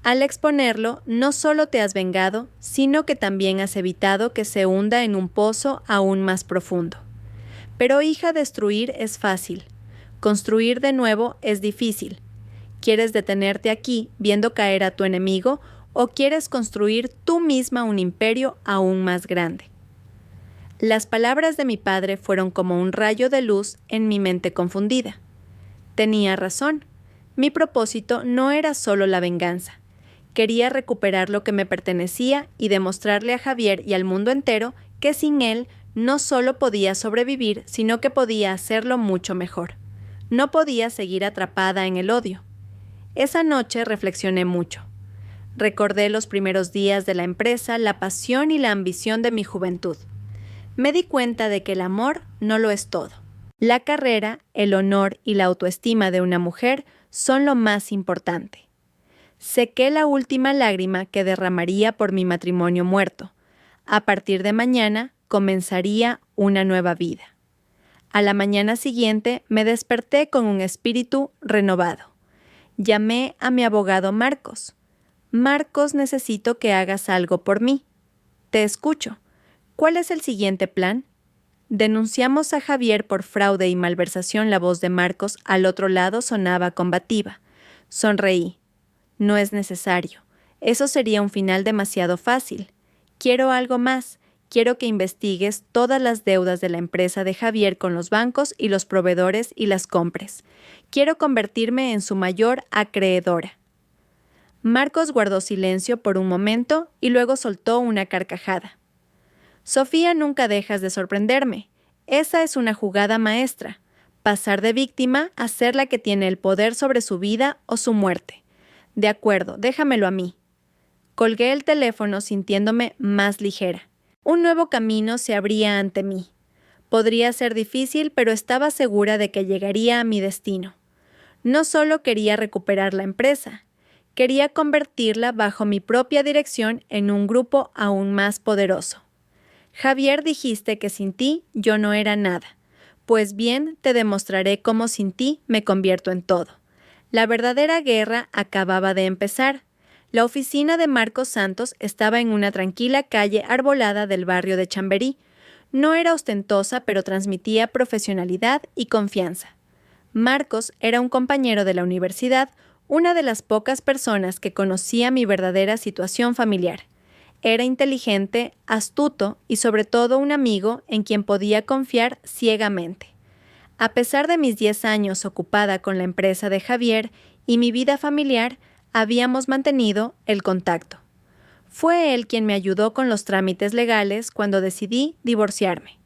Al exponerlo, no solo te has vengado, sino que también has evitado que se hunda en un pozo aún más profundo. Pero, hija, destruir es fácil. Construir de nuevo es difícil. ¿Quieres detenerte aquí viendo caer a tu enemigo o quieres construir tú misma un imperio aún más grande? Las palabras de mi padre fueron como un rayo de luz en mi mente confundida. Tenía razón. Mi propósito no era solo la venganza. Quería recuperar lo que me pertenecía y demostrarle a Javier y al mundo entero que sin él no solo podía sobrevivir, sino que podía hacerlo mucho mejor. No podía seguir atrapada en el odio. Esa noche reflexioné mucho. Recordé los primeros días de la empresa, la pasión y la ambición de mi juventud. Me di cuenta de que el amor no lo es todo. La carrera, el honor y la autoestima de una mujer son lo más importante. Sequé la última lágrima que derramaría por mi matrimonio muerto. A partir de mañana comenzaría una nueva vida. A la mañana siguiente me desperté con un espíritu renovado. Llamé a mi abogado Marcos. «Marcos, necesito que hagas algo por mí». «Te escucho. ¿Cuál es el siguiente plan?». «Denunciamos a Javier por fraude y malversación». La voz de Marcos al otro lado sonaba combativa. Sonreí. «No es necesario. Eso sería un final demasiado fácil. Quiero algo más. Quiero que investigues todas las deudas de la empresa de Javier con los bancos y los proveedores y las compres. Quiero convertirme en su mayor acreedora». Marcos guardó silencio por un momento y luego soltó una carcajada. «Sofía, nunca dejas de sorprenderme. Esa es una jugada maestra. Pasar de víctima a ser la que tiene el poder sobre su vida o su muerte. De acuerdo, déjamelo a mí». Colgué el teléfono sintiéndome más ligera. Un nuevo camino se abría ante mí. Podría ser difícil, pero estaba segura de que llegaría a mi destino. No solo quería recuperar la empresa, quería convertirla bajo mi propia dirección en un grupo aún más poderoso. «Javier, dijiste que sin ti yo no era nada. Pues bien, te demostraré cómo sin ti me convierto en todo». La verdadera guerra acababa de empezar. La oficina de Marcos Santos estaba en una tranquila calle arbolada del barrio de Chamberí. No era ostentosa, pero transmitía profesionalidad y confianza. Marcos era un compañero de la universidad, una de las pocas personas que conocía mi verdadera situación familiar. Era inteligente, astuto y sobre todo un amigo en quien podía confiar ciegamente. A pesar de mis 10 años ocupada con la empresa de Javier y mi vida familiar, habíamos mantenido el contacto. Fue él quien me ayudó con los trámites legales cuando decidí divorciarme.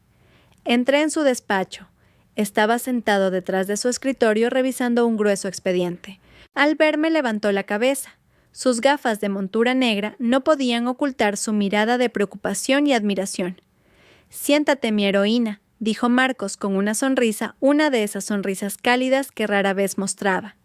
Entré en su despacho. Estaba sentado detrás de su escritorio revisando un grueso expediente. Al verme levantó la cabeza. Sus gafas de montura negra no podían ocultar su mirada de preocupación y admiración. «Siéntate, mi heroína», dijo Marcos con una sonrisa, una de esas sonrisas cálidas que rara vez mostraba.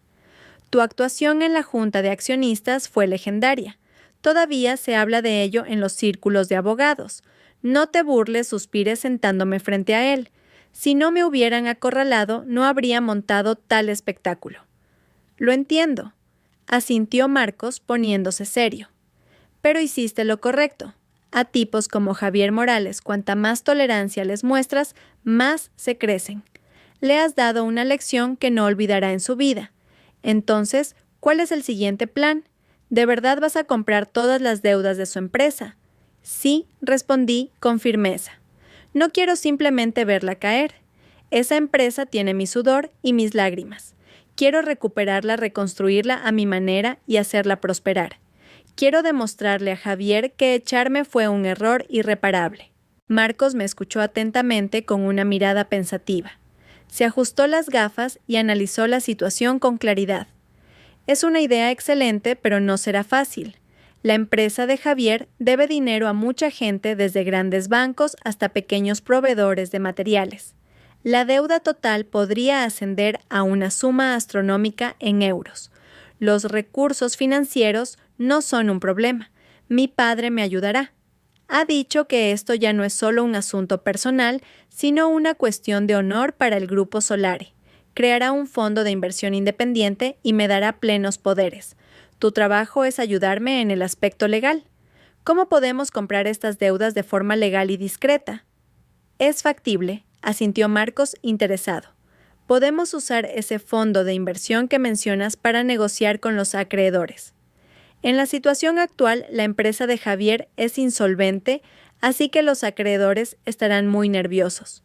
«Tu actuación en la junta de accionistas fue legendaria. Todavía se habla de ello en los círculos de abogados. No te burles», suspiré sentándome frente a él. «Si no me hubieran acorralado, no habría montado tal espectáculo». «Lo entiendo», asintió Marcos poniéndose serio. «Pero hiciste lo correcto. A tipos como Javier Morales, cuanta más tolerancia les muestras, más se crecen. Le has dado una lección que no olvidará en su vida. Entonces, ¿cuál es el siguiente plan? ¿De verdad vas a comprar todas las deudas de su empresa? Sí, respondí con firmeza. No quiero simplemente verla caer. Esa empresa tiene mi sudor y mis lágrimas. Quiero recuperarla, reconstruirla a mi manera y hacerla prosperar. Quiero demostrarle a Javier que echarme fue un error irreparable. Marcos me escuchó atentamente con una mirada pensativa. Se ajustó las gafas y analizó la situación con claridad. Es una idea excelente, pero no será fácil. La empresa de Javier debe dinero a mucha gente, desde grandes bancos hasta pequeños proveedores de materiales. La deuda total podría ascender a una suma astronómica en euros. Los recursos financieros no son un problema. Mi padre me ayudará. Ha dicho que esto ya no es solo un asunto personal, sino una cuestión de honor para el Grupo Solare. Creará un fondo de inversión independiente y me dará plenos poderes. Tu trabajo es ayudarme en el aspecto legal. ¿Cómo podemos comprar estas deudas de forma legal y discreta? Es factible, asintió Marcos interesado. Podemos usar ese fondo de inversión que mencionas para negociar con los acreedores. En la situación actual, la empresa de Javier es insolvente, así que los acreedores estarán muy nerviosos.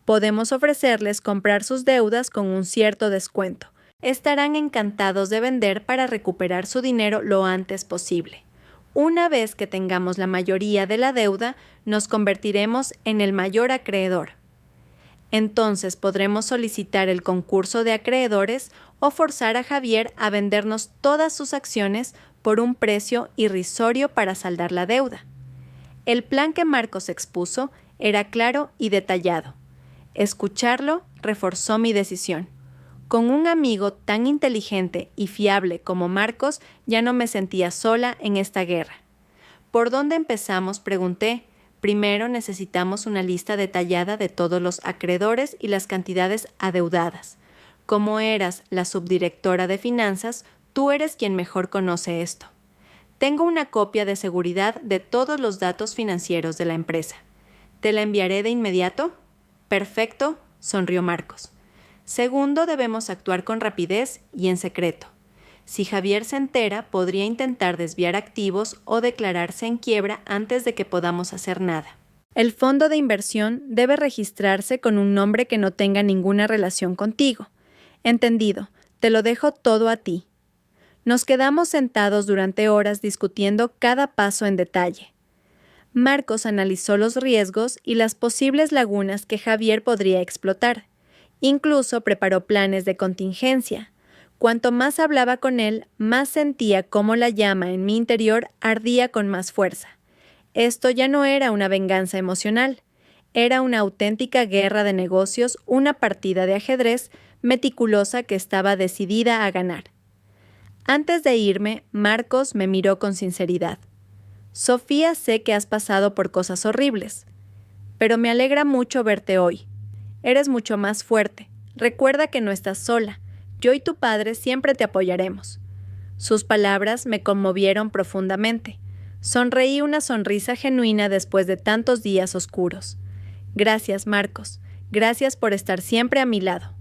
Podemos ofrecerles comprar sus deudas con un cierto descuento. Estarán encantados de vender para recuperar su dinero lo antes posible. Una vez que tengamos la mayoría de la deuda, nos convertiremos en el mayor acreedor. Entonces podremos solicitar el concurso de acreedores o forzar a Javier a vendernos todas sus acciones por un precio irrisorio para saldar la deuda. El plan que Marcos expuso era claro y detallado. Escucharlo reforzó mi decisión. Con un amigo tan inteligente y fiable como Marcos, ya no me sentía sola en esta guerra. ¿Por dónde empezamos?, pregunté. Primero necesitamos una lista detallada de todos los acreedores y las cantidades adeudadas. Como eras la subdirectora de finanzas, tú eres quien mejor conoce esto. Tengo una copia de seguridad de todos los datos financieros de la empresa. ¿Te la enviaré de inmediato? Perfecto, sonrió Marcos. Segundo, debemos actuar con rapidez y en secreto. Si Javier se entera, podría intentar desviar activos o declararse en quiebra antes de que podamos hacer nada. El fondo de inversión debe registrarse con un nombre que no tenga ninguna relación contigo. Entendido, te lo dejo todo a ti. Nos quedamos sentados durante horas discutiendo cada paso en detalle. Marcos analizó los riesgos y las posibles lagunas que Javier podría explotar. Incluso preparó planes de contingencia. Cuanto más hablaba con él, más sentía cómo la llama en mi interior ardía con más fuerza. Esto ya no era una venganza emocional. Era una auténtica guerra de negocios, una partida de ajedrez meticulosa que estaba decidida a ganar. Antes de irme, Marcos me miró con sinceridad. Sofía, sé que has pasado por cosas horribles, pero me alegra mucho verte hoy. Eres mucho más fuerte. Recuerda que no estás sola. Yo y tu padre siempre te apoyaremos. Sus palabras me conmovieron profundamente. Sonreí una sonrisa genuina después de tantos días oscuros. Gracias, Marcos. Gracias por estar siempre a mi lado.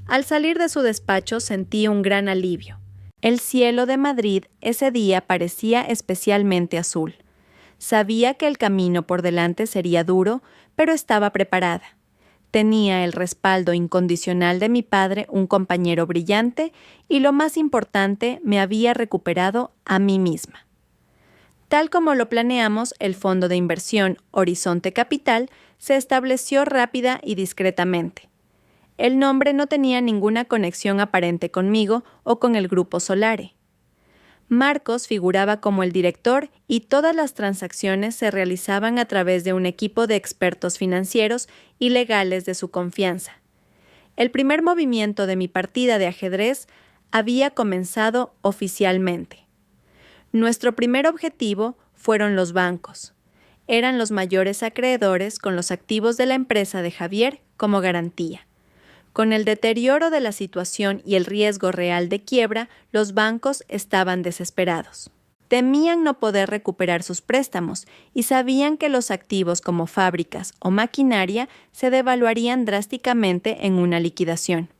Al salir de su despacho sentí un gran alivio. El cielo de Madrid ese día parecía especialmente azul. Sabía que el camino por delante sería duro, pero estaba preparada. Tenía el respaldo incondicional de mi padre, un compañero brillante, y lo más importante, me había recuperado a mí misma. Tal como lo planeamos, el fondo de inversión Horizonte Capital se estableció rápida y discretamente. El nombre no tenía ninguna conexión aparente conmigo o con el Grupo Solare. Marcos figuraba como el director y todas las transacciones se realizaban a través de un equipo de expertos financieros y legales de su confianza. El primer movimiento de mi partida de ajedrez había comenzado oficialmente. Nuestro primer objetivo fueron los bancos. Eran los mayores acreedores con los activos de la empresa de Javier como garantía. Con el deterioro de la situación y el riesgo real de quiebra, los bancos estaban desesperados. Temían no poder recuperar sus préstamos y sabían que los activos como fábricas o maquinaria se devaluarían drásticamente en una liquidación.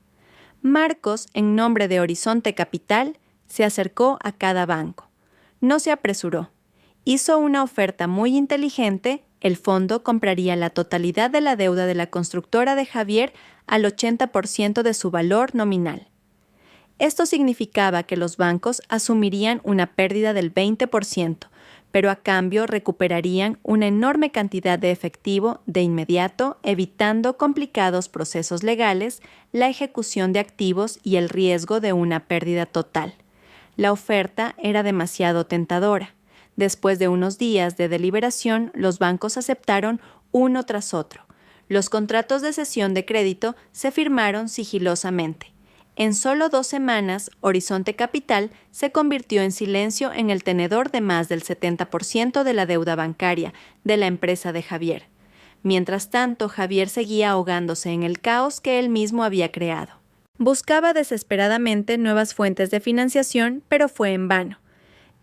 Marcos, en nombre de Horizonte Capital, se acercó a cada banco. No se apresuró. Hizo una oferta muy inteligente. El fondo compraría la totalidad de la deuda de la constructora de Javier al 80% de su valor nominal. Esto significaba que los bancos asumirían una pérdida del 20%, pero a cambio recuperarían una enorme cantidad de efectivo de inmediato, evitando complicados procesos legales, la ejecución de activos y el riesgo de una pérdida total. La oferta era demasiado tentadora. Después de unos días de deliberación, los bancos aceptaron uno tras otro. Los contratos de cesión de crédito se firmaron sigilosamente. En solo 2 semanas, Horizonte Capital se convirtió en silencio en el tenedor de más del 70% de la deuda bancaria de la empresa de Javier. Mientras tanto, Javier seguía ahogándose en el caos que él mismo había creado. Buscaba desesperadamente nuevas fuentes de financiación, pero fue en vano.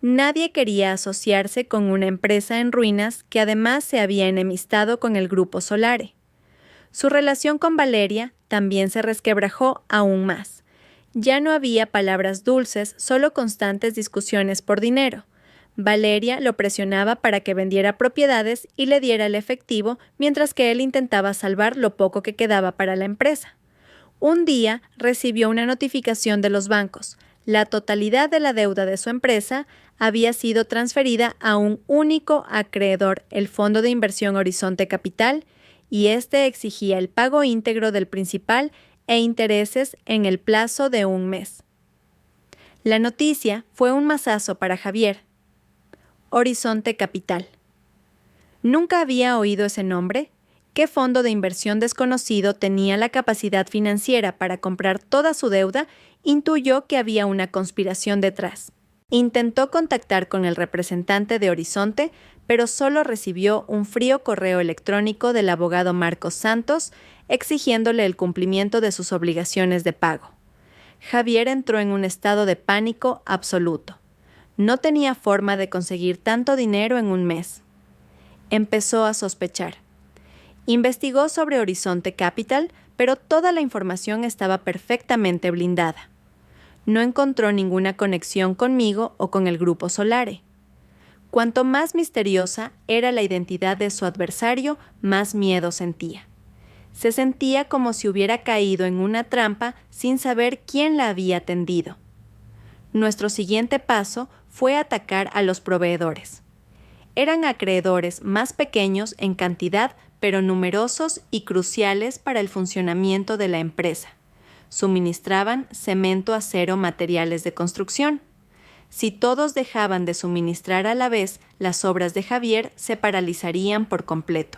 Nadie quería asociarse con una empresa en ruinas que además se había enemistado con el Grupo Solare. Su relación con Valeria también se resquebrajó aún más. Ya no había palabras dulces, solo constantes discusiones por dinero. Valeria lo presionaba para que vendiera propiedades y le diera el efectivo, mientras que él intentaba salvar lo poco que quedaba para la empresa. Un día recibió una notificación de los bancos. La totalidad de la deuda de su empresa había sido transferida a un único acreedor, el Fondo de Inversión Horizonte Capital, y este exigía el pago íntegro del principal e intereses en el plazo de 1 mes. La noticia fue un mazazo para Javier. Horizonte Capital. ¿Nunca había oído ese nombre? ¿Qué fondo de inversión desconocido tenía la capacidad financiera para comprar toda su deuda? Intuyó que había una conspiración detrás. Intentó contactar con el representante de Horizonte, pero solo recibió un frío correo electrónico del abogado Marcos Santos exigiéndole el cumplimiento de sus obligaciones de pago. Javier entró en un estado de pánico absoluto. No tenía forma de conseguir tanto dinero en 1 mes. Empezó a sospechar. Investigó sobre Horizonte Capital, pero toda la información estaba perfectamente blindada. No encontró ninguna conexión conmigo o con el Grupo Solare. Cuanto más misteriosa era la identidad de su adversario, más miedo sentía. Se sentía como si hubiera caído en una trampa sin saber quién la había tendido. Nuestro siguiente paso fue atacar a los proveedores. Eran acreedores más pequeños en cantidad, pero numerosos y cruciales para el funcionamiento de la empresa. Suministraban cemento, acero, materiales de construcción. Si todos dejaban de suministrar a la vez, las obras de Javier se paralizarían por completo.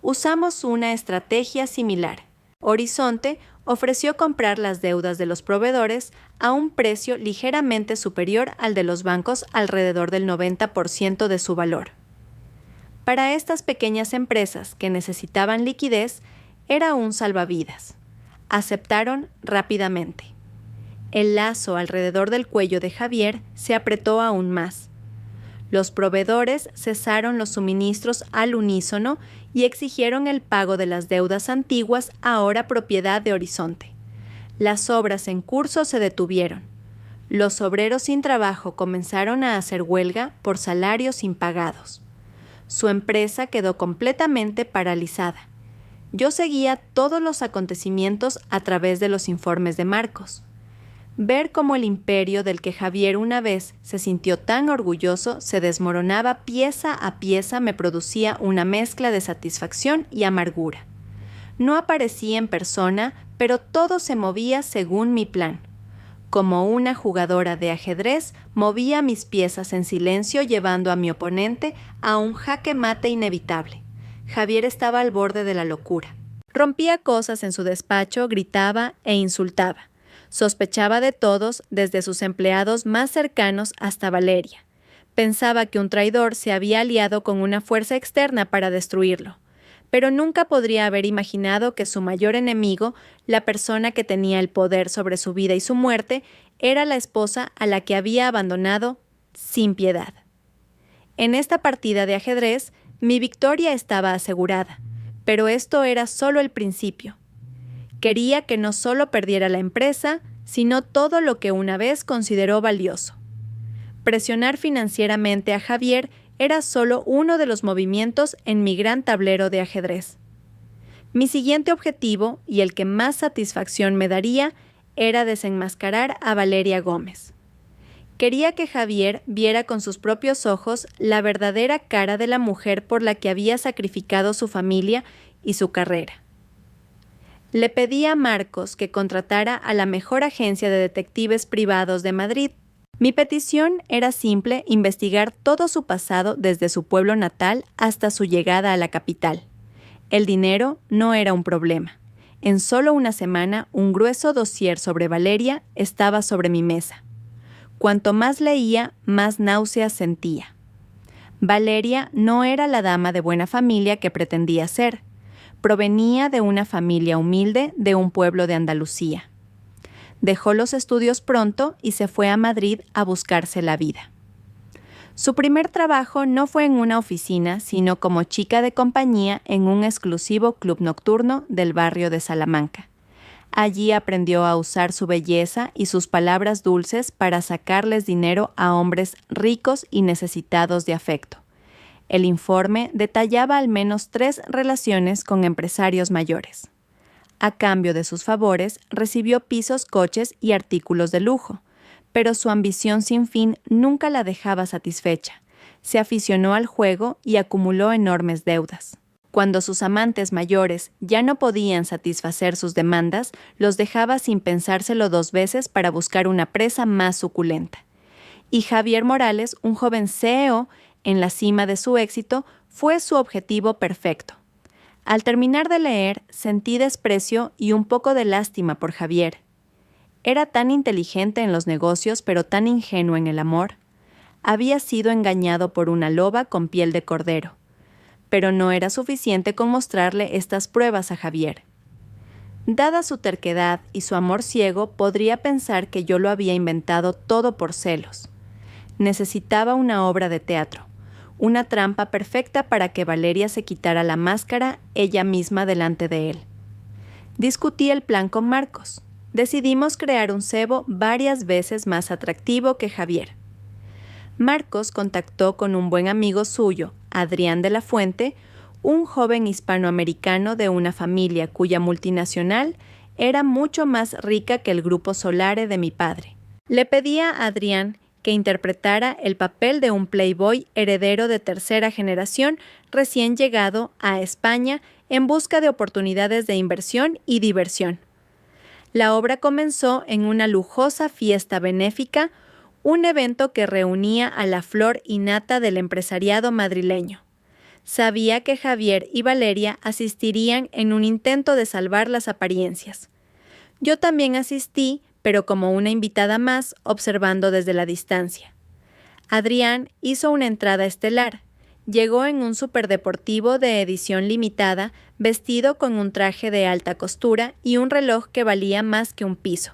Usamos una estrategia similar. Horizonte ofreció comprar las deudas de los proveedores a un precio ligeramente superior al de los bancos, alrededor del 90% de su valor. Para estas pequeñas empresas que necesitaban liquidez, era un salvavidas. Aceptaron rápidamente. El lazo alrededor del cuello de Javier se apretó aún más. Los proveedores cesaron los suministros al unísono y exigieron el pago de las deudas antiguas, ahora propiedad de Horizonte. Las obras en curso se detuvieron. Los obreros sin trabajo comenzaron a hacer huelga por salarios impagados. Su empresa quedó completamente paralizada. Yo seguía todos los acontecimientos a través de los informes de Marcos. Ver cómo el imperio del que Javier una vez se sintió tan orgulloso se desmoronaba pieza a pieza me producía una mezcla de satisfacción y amargura. No aparecía en persona, pero todo se movía según mi plan. Como una jugadora de ajedrez, movía mis piezas en silencio llevando a mi oponente a un jaque mate inevitable. Javier estaba al borde de la locura. Rompía cosas en su despacho, gritaba e insultaba. Sospechaba de todos, desde sus empleados más cercanos hasta Valeria. Pensaba que un traidor se había aliado con una fuerza externa para destruirlo. Pero nunca podría haber imaginado que su mayor enemigo, la persona que tenía el poder sobre su vida y su muerte, era la esposa a la que había abandonado sin piedad. En esta partida de ajedrez, mi victoria estaba asegurada, pero esto era solo el principio. Quería que no solo perdiera la empresa, sino todo lo que una vez consideró valioso. Presionar financieramente a Javier era solo uno de los movimientos en mi gran tablero de ajedrez. Mi siguiente objetivo, y el que más satisfacción me daría, era desenmascarar a Valeria Gómez. Quería que Javier viera con sus propios ojos la verdadera cara de la mujer por la que había sacrificado su familia y su carrera. Le pedí a Marcos que contratara a la mejor agencia de detectives privados de Madrid. Mi petición era simple: investigar todo su pasado desde su pueblo natal hasta su llegada a la capital. El dinero no era un problema. En solo una semana, un grueso dossier sobre Valeria estaba sobre mi mesa. Cuanto más leía, más náuseas sentía. Valeria no era la dama de buena familia que pretendía ser. Provenía de una familia humilde de un pueblo de Andalucía. Dejó los estudios pronto y se fue a Madrid a buscarse la vida. Su primer trabajo no fue en una oficina, sino como chica de compañía en un exclusivo club nocturno del barrio de Salamanca. Allí aprendió a usar su belleza y sus palabras dulces para sacarles dinero a hombres ricos y necesitados de afecto. El informe detallaba al menos 3 relaciones con empresarios mayores. A cambio de sus favores, recibió pisos, coches y artículos de lujo, pero su ambición sin fin nunca la dejaba satisfecha. Se aficionó al juego y acumuló enormes deudas. Cuando sus amantes mayores ya no podían satisfacer sus demandas, los dejaba sin pensárselo 2 veces para buscar una presa más suculenta. Y Javier Morales, un joven CEO, en la cima de su éxito, fue su objetivo perfecto. Al terminar de leer, sentí desprecio y un poco de lástima por Javier. Era tan inteligente en los negocios, pero tan ingenuo en el amor. Había sido engañado por una loba con piel de cordero. Pero no era suficiente con mostrarle estas pruebas a Javier. Dada su terquedad y su amor ciego, podría pensar que yo lo había inventado todo por celos. Necesitaba una obra de teatro, una trampa perfecta para que Valeria se quitara la máscara ella misma delante de él. Discutí el plan con Marcos. Decidimos crear un cebo varias veces más atractivo que Javier. Marcos contactó con un buen amigo suyo, Adrián de la Fuente, un joven hispanoamericano de una familia cuya multinacional era mucho más rica que el grupo Solare de mi padre. Le pedía a Adrián que interpretara el papel de un playboy heredero de 3ª generación recién llegado a España en busca de oportunidades de inversión y diversión. La obra comenzó en una lujosa fiesta benéfica, un evento que reunía a la flor y nata del empresariado madrileño. Sabía que Javier y Valeria asistirían en un intento de salvar las apariencias. Yo también asistí, pero como una invitada más, observando desde la distancia. Adrián hizo una entrada estelar. Llegó en un superdeportivo de edición limitada, vestido con un traje de alta costura y un reloj que valía más que un piso.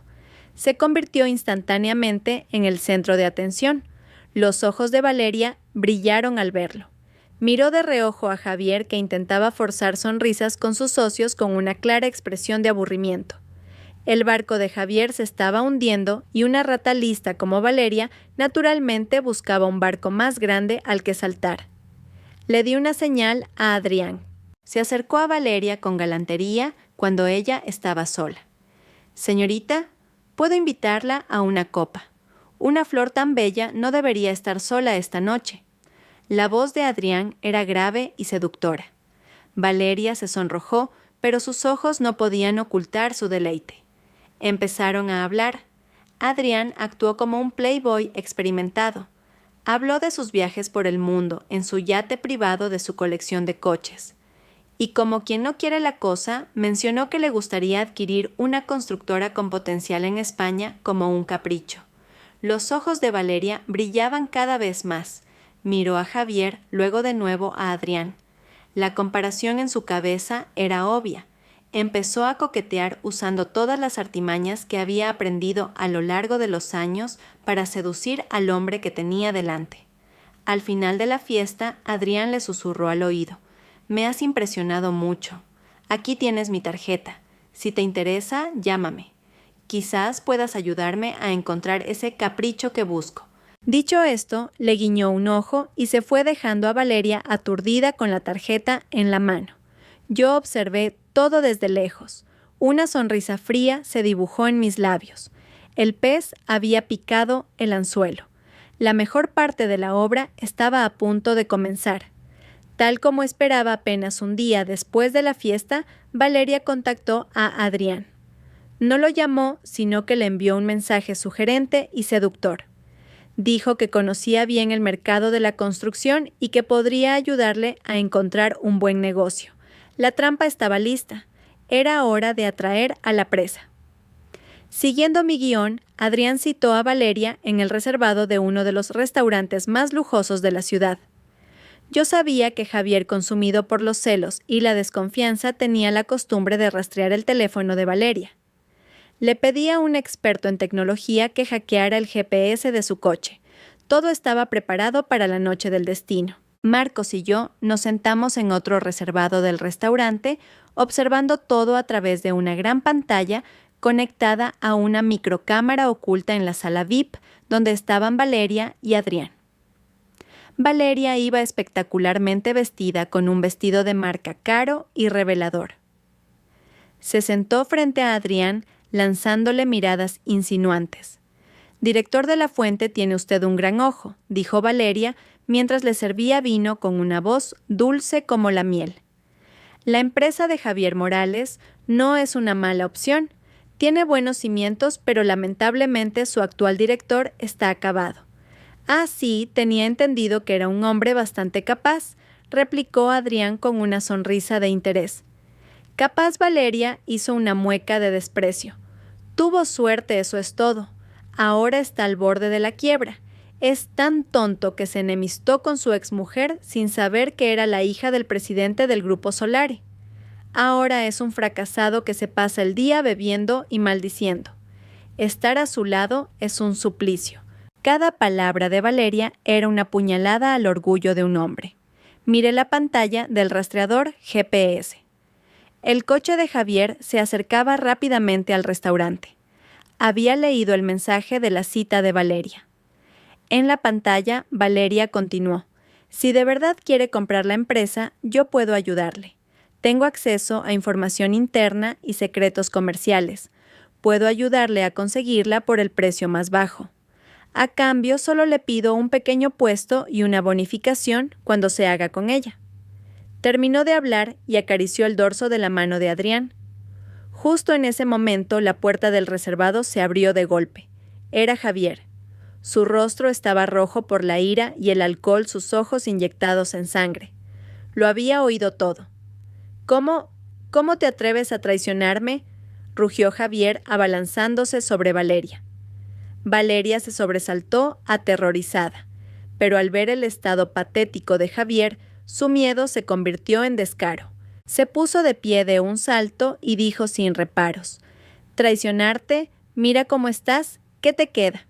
Se convirtió instantáneamente en el centro de atención. Los ojos de Valeria brillaron al verlo. Miró de reojo a Javier, que intentaba forzar sonrisas con sus socios con una clara expresión de aburrimiento. El barco de Javier se estaba hundiendo y una rata lista como Valeria naturalmente buscaba un barco más grande al que saltar. Le di una señal a Adrián. Se acercó a Valeria con galantería cuando ella estaba sola. «Señorita, puedo invitarla a una copa. Una flor tan bella no debería estar sola esta noche». La voz de Adrián era grave y seductora. Valeria se sonrojó, pero sus ojos no podían ocultar su deleite. Empezaron a hablar. Adrián actuó como un playboy experimentado. Habló de sus viajes por el mundo en su yate privado de su colección de coches. Y como quien no quiere la cosa, mencionó que le gustaría adquirir una constructora con potencial en España como un capricho. Los ojos de Valeria brillaban cada vez más. Miró a Javier, luego de nuevo a Adrián. La comparación en su cabeza era obvia. empezó a coquetear usando todas las artimañas que había aprendido a lo largo de los años para seducir al hombre que tenía delante. Al final de la fiesta, Adrián le susurró al oído: «Me has impresionado mucho. Aquí tienes mi tarjeta. Si te interesa, llámame. Quizás puedas ayudarme a encontrar ese capricho que busco». Dicho esto, le guiñó un ojo y se fue dejando a Valeria aturdida con la tarjeta en la mano. Yo observé todo desde lejos. Una sonrisa fría se dibujó en mis labios. El pez había picado el anzuelo. La mejor parte de la obra estaba a punto de comenzar. Tal como esperaba, apenas un día después de la fiesta, Valeria contactó a Adrián. No lo llamó, sino que le envió un mensaje sugerente y seductor. Dijo que conocía bien el mercado de la construcción y que podría ayudarle a encontrar un buen negocio. La trampa estaba lista. Era hora de atraer a la presa. Siguiendo mi guión, Adrián citó a Valeria en el reservado de uno de los restaurantes más lujosos de la ciudad. Yo sabía que Javier, consumido por los celos y la desconfianza, tenía la costumbre de rastrear el teléfono de Valeria. Le pedí a un experto en tecnología que hackeara el GPS de su coche. Todo estaba preparado para la noche del destino. Marcos y yo nos sentamos en otro reservado del restaurante, observando todo a través de una gran pantalla conectada a una microcámara oculta en la sala VIP, donde estaban Valeria y Adrián. Valeria iba espectacularmente vestida con un vestido de marca caro y revelador. Se sentó frente a Adrián, lanzándole miradas insinuantes. «Director de la Fuente, tiene usted un gran ojo», dijo Valeria, mientras le servía vino con una voz dulce como la miel. «La empresa de Javier Morales no es una mala opción. Tiene buenos cimientos, pero lamentablemente su actual director está acabado». «Ah, sí, tenía entendido que era un hombre bastante capaz», replicó Adrián con una sonrisa de interés. Capaz, Valeria hizo una mueca de desprecio. «Tuvo suerte, eso es todo. Ahora está al borde de la quiebra. Es tan tonto que se enemistó con su exmujer sin saber que era la hija del presidente del Grupo Solari. Ahora es un fracasado que se pasa el día bebiendo y maldiciendo. Estar a su lado es un suplicio». Cada palabra de Valeria era una puñalada al orgullo de un hombre. Miré la pantalla del rastreador GPS. El coche de Javier se acercaba rápidamente al restaurante. Había leído el mensaje de la cita de Valeria. En la pantalla, Valeria continuó: «Si de verdad quiere comprar la empresa, yo puedo ayudarle. Tengo acceso a información interna y secretos comerciales. Puedo ayudarle a conseguirla por el precio más bajo. A cambio, solo le pido un pequeño puesto y una bonificación cuando se haga con ella». Terminó de hablar y acarició el dorso de la mano de Adrián. Justo en ese momento, la puerta del reservado se abrió de golpe. Era Javier. Su rostro estaba rojo por la ira y el alcohol, sus ojos inyectados en sangre. Lo había oído todo. ¿Cómo te atreves a traicionarme?», rugió Javier, abalanzándose sobre Valeria. Valeria se sobresaltó, aterrorizada, pero al ver el estado patético de Javier, su miedo se convirtió en descaro. Se puso de pie de un salto y dijo sin reparos: «¿Traicionarte? Mira cómo estás. ¿Qué te queda?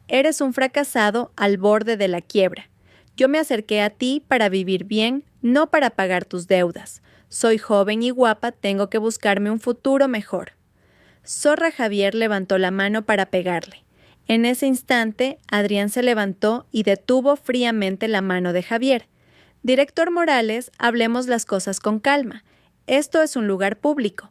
Eres un fracasado al borde de la quiebra. Yo me acerqué a ti para vivir bien, no para pagar tus deudas. Soy joven y guapa, tengo que buscarme un futuro mejor». Zorra Javier levantó la mano para pegarle. En ese instante, Adrián se levantó y detuvo fríamente la mano de Javier. «Director Morales, hablemos las cosas con calma. Esto es un lugar público».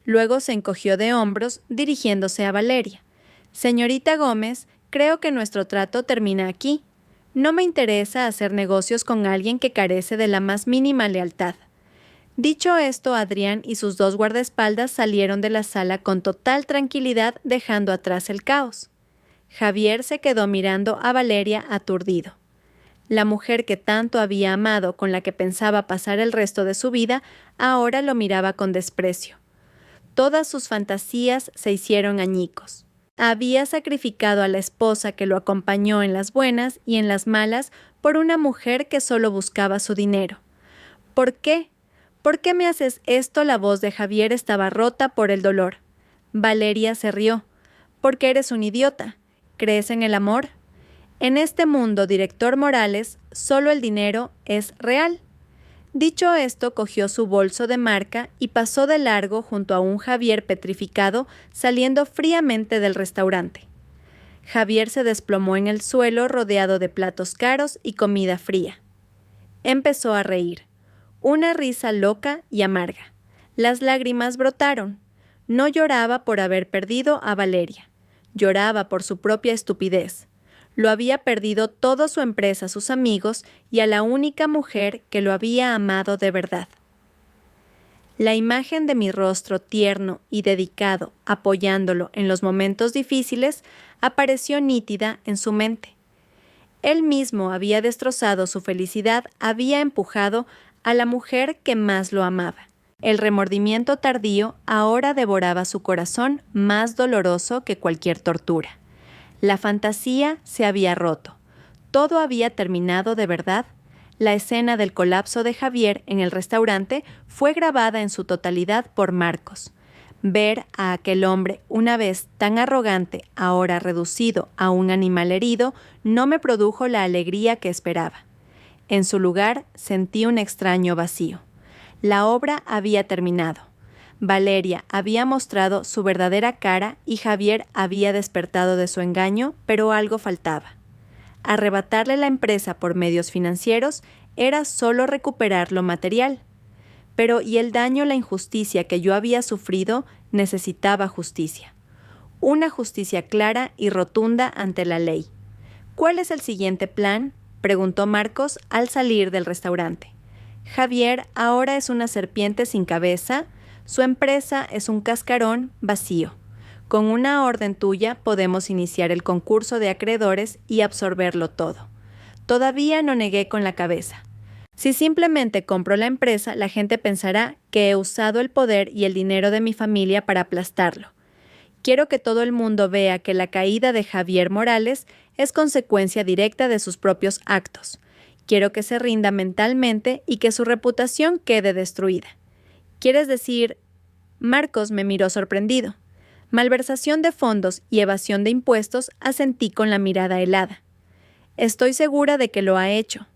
Luego se encogió de hombros, dirigiéndose a Valeria. «Señorita Gómez, creo que nuestro trato termina aquí. No me interesa hacer negocios con alguien que carece de la más mínima lealtad». Dicho esto, Adrián y sus dos guardaespaldas salieron de la sala con total tranquilidad, dejando atrás el caos. Javier se quedó mirando a Valeria aturdido. La mujer que tanto había amado, con la que pensaba pasar el resto de su vida, ahora lo miraba con desprecio. Todas sus fantasías se hicieron añicos. Había sacrificado a la esposa que lo acompañó en las buenas y en las malas por una mujer que solo buscaba su dinero. ¿Por qué? ¿Por qué me haces esto? La voz de Javier estaba rota por el dolor. Valeria se rió. Porque eres un idiota. ¿Crees en el amor? En este mundo, director Morales, solo el dinero es real. Dicho esto, cogió su bolso de marca y pasó de largo junto a un Javier petrificado saliendo fríamente del restaurante. Javier se desplomó en el suelo rodeado de platos caros y comida fría. Empezó a reír. Una risa loca y amarga. Las lágrimas brotaron. No lloraba por haber perdido a Valeria. Lloraba por su propia estupidez. Lo había perdido toda su empresa, sus amigos y a la única mujer que lo había amado de verdad. La imagen de mi rostro tierno y dedicado, apoyándolo en los momentos difíciles, apareció nítida en su mente. Él mismo había destrozado su felicidad, había empujado a la mujer que más lo amaba. El remordimiento tardío ahora devoraba su corazón más doloroso que cualquier tortura. La fantasía se había roto. Todo había terminado de verdad. La escena del colapso de Javier en el restaurante fue grabada en su totalidad por Marcos. Ver a aquel hombre, una vez tan arrogante, ahora reducido a un animal herido, no me produjo la alegría que esperaba. En su lugar sentí un extraño vacío. La obra había terminado. Valeria había mostrado su verdadera cara y Javier había despertado de su engaño, pero algo faltaba. Arrebatarle la empresa por medios financieros era solo recuperar lo material. Pero ¿y el daño, la injusticia que yo había sufrido? Necesitaba justicia. Una justicia clara y rotunda ante la ley. ¿Cuál es el siguiente plan?, preguntó Marcos al salir del restaurante. Javier ahora es una serpiente sin cabeza. Su empresa es un cascarón vacío. Con una orden tuya podemos iniciar el concurso de acreedores y absorberlo todo. Todavía no negué con la cabeza. Si simplemente compro la empresa, la gente pensará que he usado el poder y el dinero de mi familia para aplastarlo. Quiero que todo el mundo vea que la caída de Javier Morales es consecuencia directa de sus propios actos. Quiero que se rinda mentalmente y que su reputación quede destruida. ¿Quieres decir? Marcos me miró sorprendido. Malversación de fondos y evasión de impuestos, asentí con la mirada helada. Estoy segura de que lo ha hecho.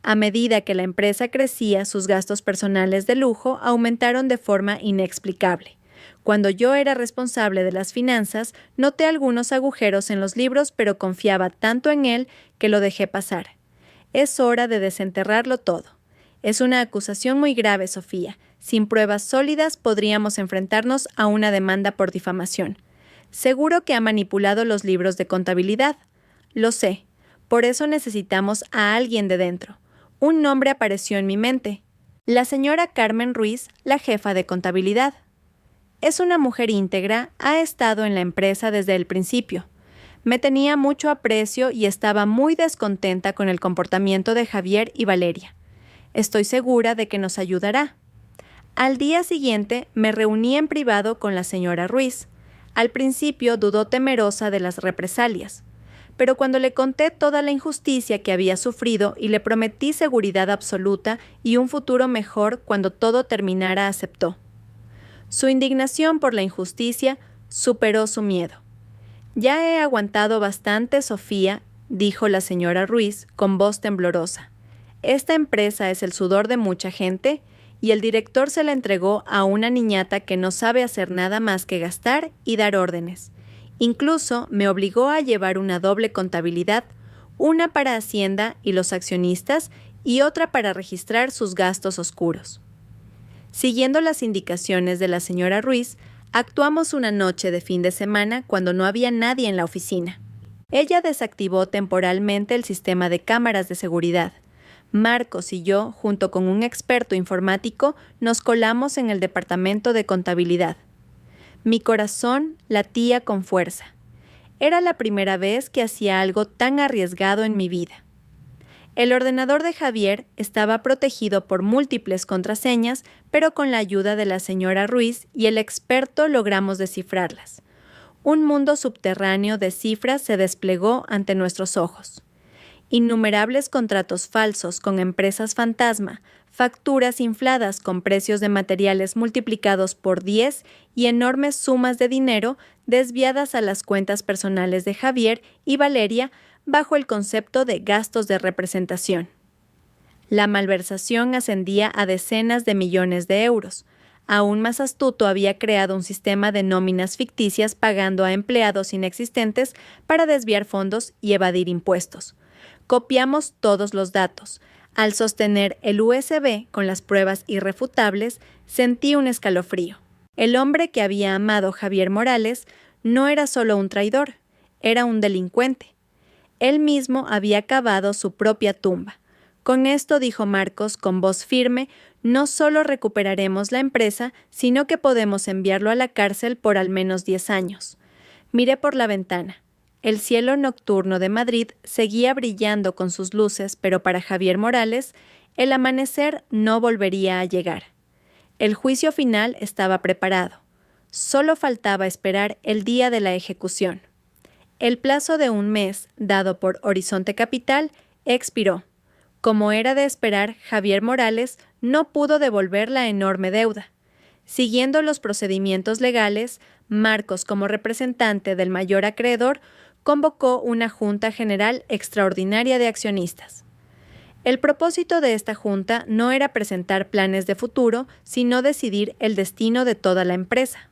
A medida que la empresa crecía, sus gastos personales de lujo aumentaron de forma inexplicable. Cuando yo era responsable de las finanzas, noté algunos agujeros en los libros, pero confiaba tanto en él que lo dejé pasar. Es hora de desenterrarlo todo. Es una acusación muy grave, Sofía. Sin pruebas sólidas podríamos enfrentarnos a una demanda por difamación. Seguro que ha manipulado los libros de contabilidad. Lo sé. Por eso necesitamos a alguien de dentro. Un nombre apareció en mi mente. La señora Carmen Ruiz, la jefa de contabilidad. Es una mujer íntegra, ha estado en la empresa desde el principio. Me tenía mucho aprecio y estaba muy descontenta con el comportamiento de Javier y Valeria. Estoy segura de que nos ayudará. Al día siguiente me reuní en privado con la señora Ruiz. Al principio dudó temerosa de las represalias, pero cuando le conté toda la injusticia que había sufrido y le prometí seguridad absoluta y un futuro mejor cuando todo terminara, aceptó. Su indignación por la injusticia superó su miedo. «Ya he aguantado bastante, Sofía», dijo la señora Ruiz con voz temblorosa. «Esta empresa es el sudor de mucha gente y el director se la entregó a una niñata que no sabe hacer nada más que gastar y dar órdenes. Incluso me obligó a llevar una doble contabilidad, una para Hacienda y los accionistas y otra para registrar sus gastos oscuros». Siguiendo las indicaciones de la señora Ruiz, actuamos una noche de fin de semana cuando no había nadie en la oficina. Ella desactivó temporalmente el sistema de cámaras de seguridad. Marcos y yo, junto con un experto informático, nos colamos en el departamento de contabilidad. Mi corazón latía con fuerza. Era la primera vez que hacía algo tan arriesgado en mi vida. El ordenador de Javier estaba protegido por múltiples contraseñas, pero con la ayuda de la señora Ruiz y el experto logramos descifrarlas. Un mundo subterráneo de cifras se desplegó ante nuestros ojos. Innumerables contratos falsos con empresas fantasma, facturas infladas con precios de materiales multiplicados por 10 y enormes sumas de dinero desviadas a las cuentas personales de Javier y Valeria bajo el concepto de gastos de representación. La malversación ascendía a decenas de millones de euros. Aún más astuto había creado un sistema de nóminas ficticias pagando a empleados inexistentes para desviar fondos y evadir impuestos. Copiamos todos los datos. Al sostener el USB con las pruebas irrefutables, sentí un escalofrío. El hombre que había amado Javier Morales no era solo un traidor, era un delincuente. Él mismo había cavado su propia tumba. Con esto, dijo Marcos con voz firme, no solo recuperaremos la empresa, sino que podemos enviarlo a la cárcel por al menos 10 años. Miré por la ventana. El cielo nocturno de Madrid seguía brillando con sus luces, pero para Javier Morales, el amanecer no volvería a llegar. El juicio final estaba preparado. Solo faltaba esperar el día de la ejecución. El plazo de 1 mes, dado por Horizonte Capital, expiró. Como era de esperar, Javier Morales no pudo devolver la enorme deuda. Siguiendo los procedimientos legales, Marcos, como representante del mayor acreedor, convocó una Junta General Extraordinaria de Accionistas. El propósito de esta junta no era presentar planes de futuro, sino decidir el destino de toda la empresa.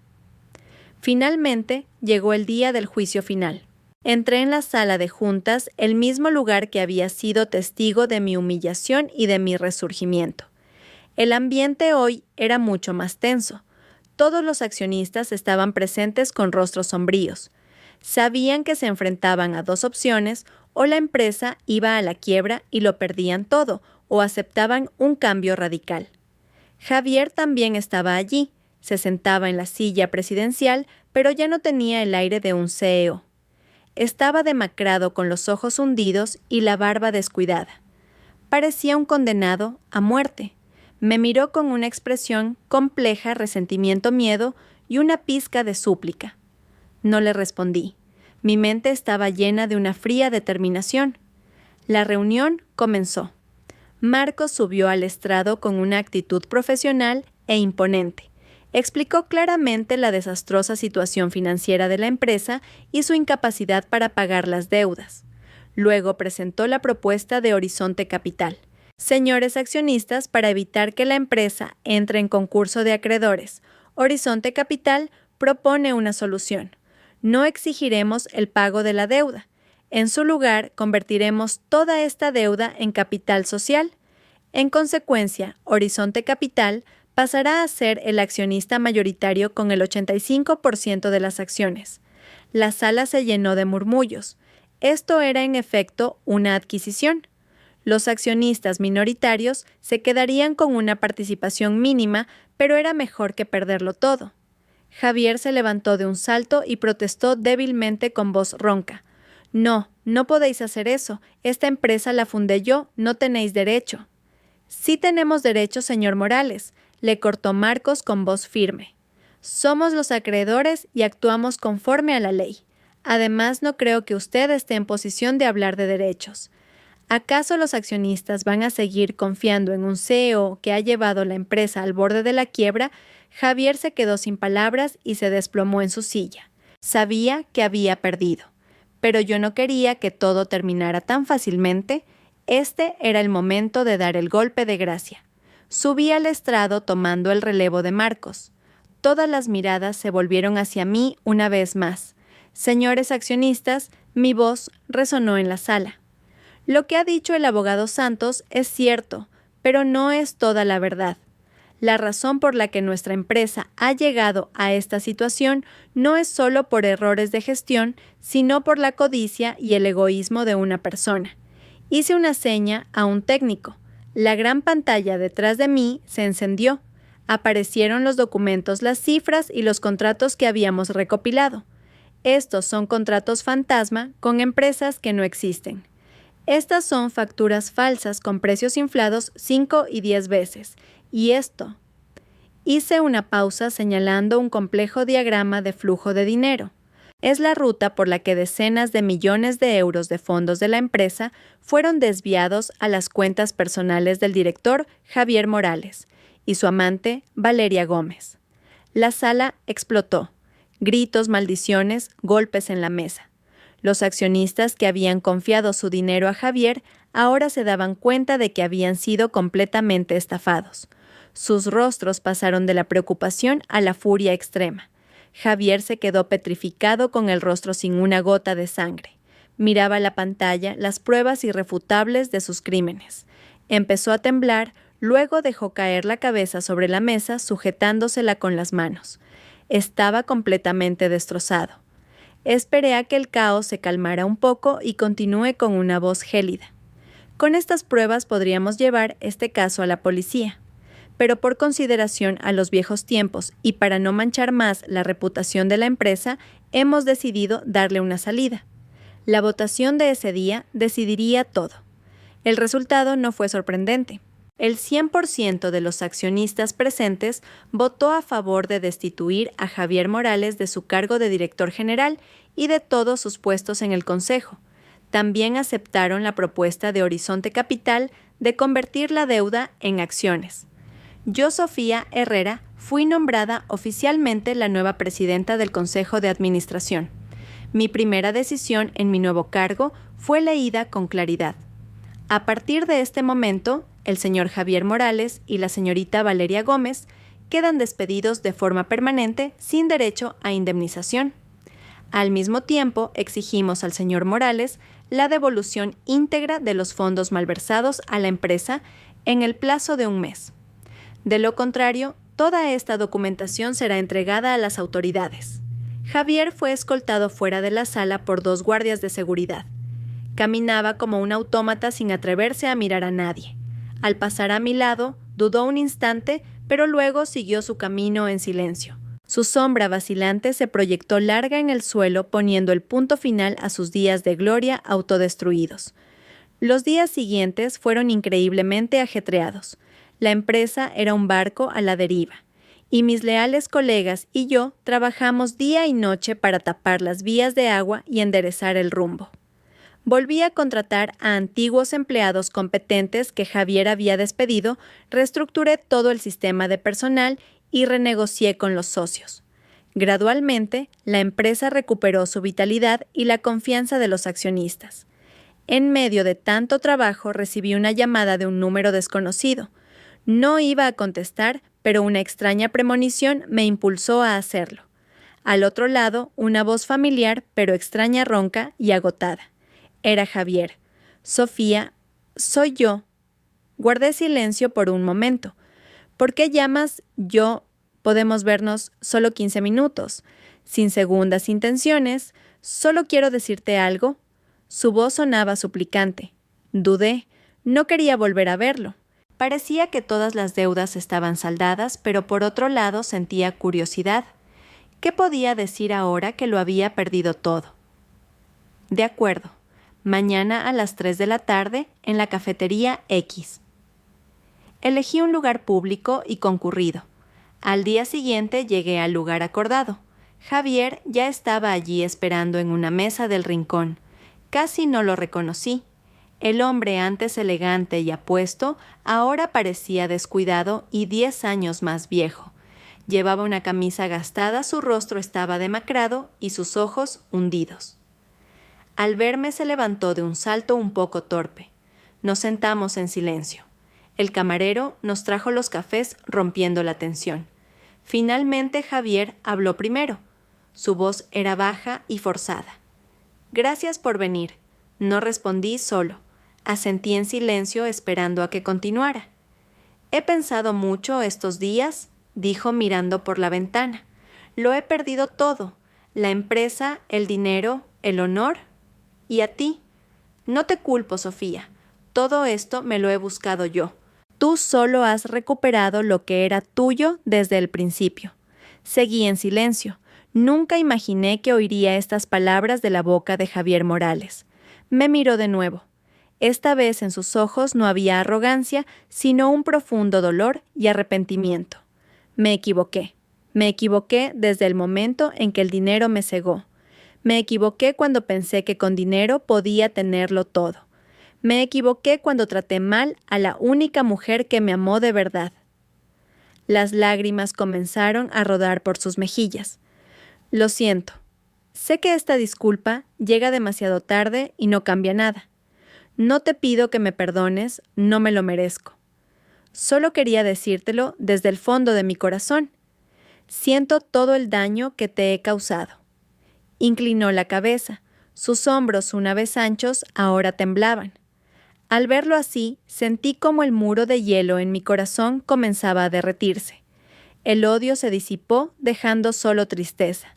Finalmente, llegó el día del juicio final. Entré en la sala de juntas, el mismo lugar que había sido testigo de mi humillación y de mi resurgimiento. El ambiente hoy era mucho más tenso. Todos los accionistas estaban presentes con rostros sombríos. Sabían que se enfrentaban a 2 opciones, o la empresa iba a la quiebra y lo perdían todo, o aceptaban un cambio radical. Javier también estaba allí, se sentaba en la silla presidencial, pero ya no tenía el aire de un CEO. Estaba demacrado con los ojos hundidos y la barba descuidada. Parecía un condenado a muerte. Me miró con una expresión compleja, resentimiento-miedo y una pizca de súplica. No le respondí. Mi mente estaba llena de una fría determinación. La reunión comenzó. Marcos subió al estrado con una actitud profesional e imponente. Explicó claramente la desastrosa situación financiera de la empresa y su incapacidad para pagar las deudas. Luego presentó la propuesta de Horizonte Capital. Señores accionistas, para evitar que la empresa entre en concurso de acreedores, Horizonte Capital propone una solución. No exigiremos el pago de la deuda. En su lugar, convertiremos toda esta deuda en capital social. En consecuencia, Horizonte Capital pasará a ser el accionista mayoritario con el 85% de las acciones. La sala se llenó de murmullos. Esto era en efecto una adquisición. Los accionistas minoritarios se quedarían con una participación mínima, pero era mejor que perderlo todo. Javier se levantó de un salto y protestó débilmente con voz ronca. No, no podéis hacer eso. Esta empresa la fundé yo, no tenéis derecho. Sí tenemos derecho, señor Morales, le cortó Marcos con voz firme. Somos los acreedores y actuamos conforme a la ley. Además, no creo que usted esté en posición de hablar de derechos. ¿Acaso los accionistas van a seguir confiando en un CEO que ha llevado la empresa al borde de la quiebra? Javier se quedó sin palabras y se desplomó en su silla. Sabía que había perdido. Pero yo no quería que todo terminara tan fácilmente. Este era el momento de dar el golpe de gracia. Subí al estrado tomando el relevo de Marcos. Todas las miradas se volvieron hacia mí una vez más. Señores accionistas, mi voz resonó en la sala. Lo que ha dicho el abogado Santos es cierto, pero no es toda la verdad. La razón por la que nuestra empresa ha llegado a esta situación no es solo por errores de gestión, sino por la codicia y el egoísmo de una persona. Hice una seña a un técnico. La gran pantalla detrás de mí se encendió. Aparecieron los documentos, las cifras y los contratos que habíamos recopilado. Estos son contratos fantasma con empresas que no existen. Estas son facturas falsas con precios inflados 5 y 10 veces. Y esto. Hice una pausa señalando un complejo diagrama de flujo de dinero. Es la ruta por la que decenas de millones de euros de fondos de la empresa fueron desviados a las cuentas personales del director Javier Morales y su amante Valeria Gómez. La sala explotó. Gritos, maldiciones, golpes en la mesa. Los accionistas que habían confiado su dinero a Javier ahora se daban cuenta de que habían sido completamente estafados. Sus rostros pasaron de la preocupación a la furia extrema. Javier se quedó petrificado con el rostro sin una gota de sangre. Miraba la pantalla, las pruebas irrefutables de sus crímenes. Empezó a temblar, luego dejó caer la cabeza sobre la mesa, sujetándosela con las manos. Estaba completamente destrozado. Esperé a que el caos se calmara un poco y continué con una voz gélida. Con estas pruebas podríamos llevar este caso a la policía. Pero por consideración a los viejos tiempos y para no manchar más la reputación de la empresa, hemos decidido darle una salida. La votación de ese día decidiría todo. El resultado no fue sorprendente. El 100% de los accionistas presentes votó a favor de destituir a Javier Morales de su cargo de director general y de todos sus puestos en el consejo. También aceptaron la propuesta de Horizonte Capital de convertir la deuda en acciones. Yo, Sofía Herrera, fui nombrada oficialmente la nueva presidenta del Consejo de Administración. Mi primera decisión en mi nuevo cargo fue leída con claridad. A partir de este momento, el señor Javier Morales y la señorita Valeria Gómez quedan despedidos de forma permanente sin derecho a indemnización. Al mismo tiempo, exigimos al señor Morales la devolución íntegra de los fondos malversados a la empresa en el plazo de un mes. De lo contrario, toda esta documentación será entregada a las autoridades. Javier fue escoltado fuera de la sala por 2 guardias de seguridad. Caminaba como un autómata sin atreverse a mirar a nadie. Al pasar a mi lado, dudó un instante, pero luego siguió su camino en silencio. Su sombra vacilante se proyectó larga en el suelo, poniendo el punto final a sus días de gloria autodestruidos. Los días siguientes fueron increíblemente ajetreados. La empresa era un barco a la deriva, y mis leales colegas y yo trabajamos día y noche para tapar las vías de agua y enderezar el rumbo. Volví a contratar a antiguos empleados competentes que Javier había despedido, reestructuré todo el sistema de personal y renegocié con los socios. Gradualmente, la empresa recuperó su vitalidad y la confianza de los accionistas. En medio de tanto trabajo recibí una llamada de un número desconocido. No iba a contestar, pero una extraña premonición me impulsó a hacerlo. Al otro lado, una voz familiar, pero extraña, ronca y agotada. Era Javier. Sofía, soy yo. Guardé silencio por un momento. ¿Por qué llamas? Yo. Podemos vernos solo 15 minutos. Sin segundas intenciones. Solo quiero decirte algo. Su voz sonaba suplicante. Dudé. No quería volver a verlo. Parecía que todas las deudas estaban saldadas, pero por otro lado sentía curiosidad. ¿Qué podía decir ahora que lo había perdido todo? De acuerdo. Mañana a las 3 de la tarde en la cafetería X. Elegí un lugar público y concurrido. Al día siguiente llegué al lugar acordado. Javier ya estaba allí esperando en una mesa del rincón. Casi no lo reconocí. El hombre antes elegante y apuesto ahora parecía descuidado y 10 años más viejo. Llevaba una camisa gastada, su rostro estaba demacrado y sus ojos hundidos. Al verme se levantó de un salto un poco torpe. Nos sentamos en silencio. El camarero nos trajo los cafés rompiendo la tensión. Finalmente Javier habló primero. Su voz era baja y forzada. Gracias por venir. No respondí solo. Asentí en silencio esperando a que continuara. He pensado mucho estos días, dijo mirando por la ventana. Lo he perdido todo. La empresa, el dinero, el honor. ¿Y a ti? No te culpo, Sofía. Todo esto me lo he buscado yo. Tú solo has recuperado lo que era tuyo desde el principio. Seguí en silencio. Nunca imaginé que oiría estas palabras de la boca de Javier Morales. Me miró de nuevo. Esta vez en sus ojos no había arrogancia, sino un profundo dolor y arrepentimiento. Me equivoqué. Me equivoqué desde el momento en que el dinero me cegó. Me equivoqué cuando pensé que con dinero podía tenerlo todo. Me equivoqué cuando traté mal a la única mujer que me amó de verdad. Las lágrimas comenzaron a rodar por sus mejillas. Lo siento. Sé que esta disculpa llega demasiado tarde y no cambia nada. No te pido que me perdones, no me lo merezco. Solo quería decírtelo desde el fondo de mi corazón. Siento todo el daño que te he causado. Inclinó la cabeza. Sus hombros, una vez anchos, ahora temblaban. Al verlo así, sentí como el muro de hielo en mi corazón comenzaba a derretirse. El odio se disipó, dejando solo tristeza.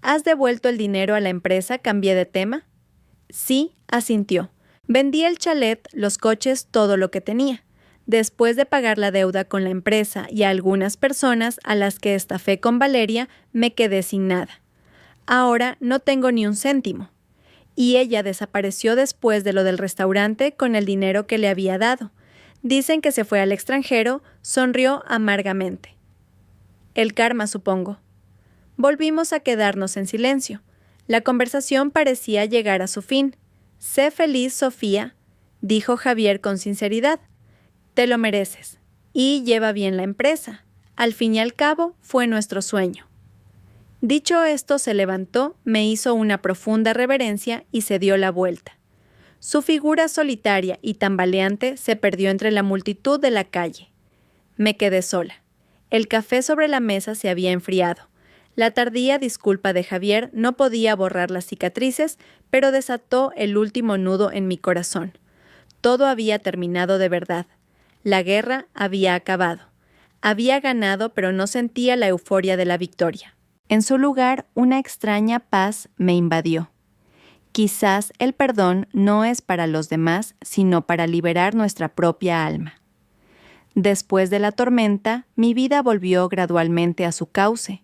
¿Has devuelto el dinero a la empresa? ¿Cambié de tema? Sí, asintió. Vendí el chalet, los coches, todo lo que tenía. Después de pagar la deuda con la empresa y a algunas personas a las que estafé con Valeria, me quedé sin nada. Ahora no tengo ni un céntimo. Y ella desapareció después de lo del restaurante con el dinero que le había dado. Dicen que se fue al extranjero, sonrió amargamente. El karma, supongo. Volvimos a quedarnos en silencio. La conversación parecía llegar a su fin. Sé feliz, Sofía, dijo Javier con sinceridad. Te lo mereces. Y lleva bien la empresa. Al fin y al cabo, fue nuestro sueño. Dicho esto, se levantó, me hizo una profunda reverencia y se dio la vuelta. Su figura solitaria y tambaleante se perdió entre la multitud de la calle. Me quedé sola. El café sobre la mesa se había enfriado. La tardía disculpa de Javier no podía borrar las cicatrices, pero desató el último nudo en mi corazón. Todo había terminado de verdad. La guerra había acabado. Había ganado, pero no sentía la euforia de la victoria. En su lugar, una extraña paz me invadió. Quizás el perdón no es para los demás, sino para liberar nuestra propia alma. Después de la tormenta, mi vida volvió gradualmente a su cauce.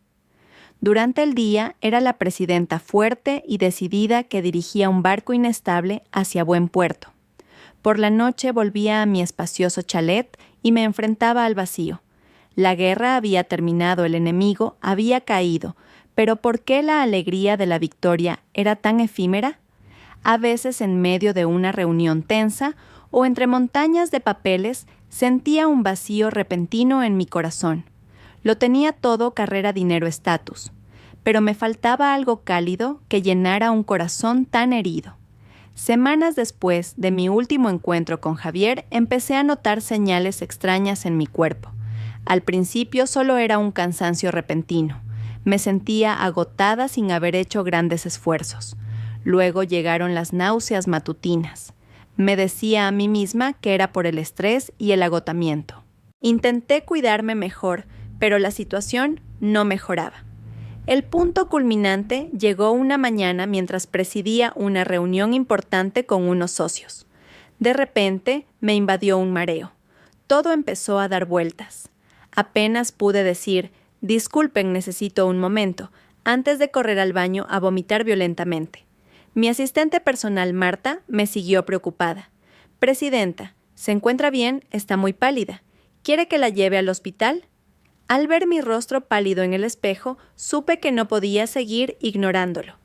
Durante el día era la presidenta fuerte y decidida que dirigía un barco inestable hacia buen puerto. Por la noche volvía a mi espacioso chalet y me enfrentaba al vacío. La guerra había terminado, el enemigo había caído, pero ¿por qué la alegría de la victoria era tan efímera? A veces, en medio de una reunión tensa o entre montañas de papeles, sentía un vacío repentino en mi corazón. Lo tenía todo: carrera, dinero, estatus. Pero me faltaba algo cálido que llenara un corazón tan herido. Semanas después de mi último encuentro con Javier, empecé a notar señales extrañas en mi cuerpo. Al principio solo era un cansancio repentino. Me sentía agotada sin haber hecho grandes esfuerzos. Luego llegaron las náuseas matutinas. Me decía a mí misma que era por el estrés y el agotamiento. Intenté cuidarme mejor, pero la situación no mejoraba. El punto culminante llegó una mañana mientras presidía una reunión importante con unos socios. De repente me invadió un mareo. Todo empezó a dar vueltas. Apenas pude decir: disculpen, necesito un momento, antes de correr al baño a vomitar violentamente. Mi asistente personal, Marta, me siguió preocupada. Presidenta, ¿se encuentra bien? Está muy pálida. ¿Quiere que la lleve al hospital? Al ver mi rostro pálido en el espejo, supe que no podía seguir ignorándolo.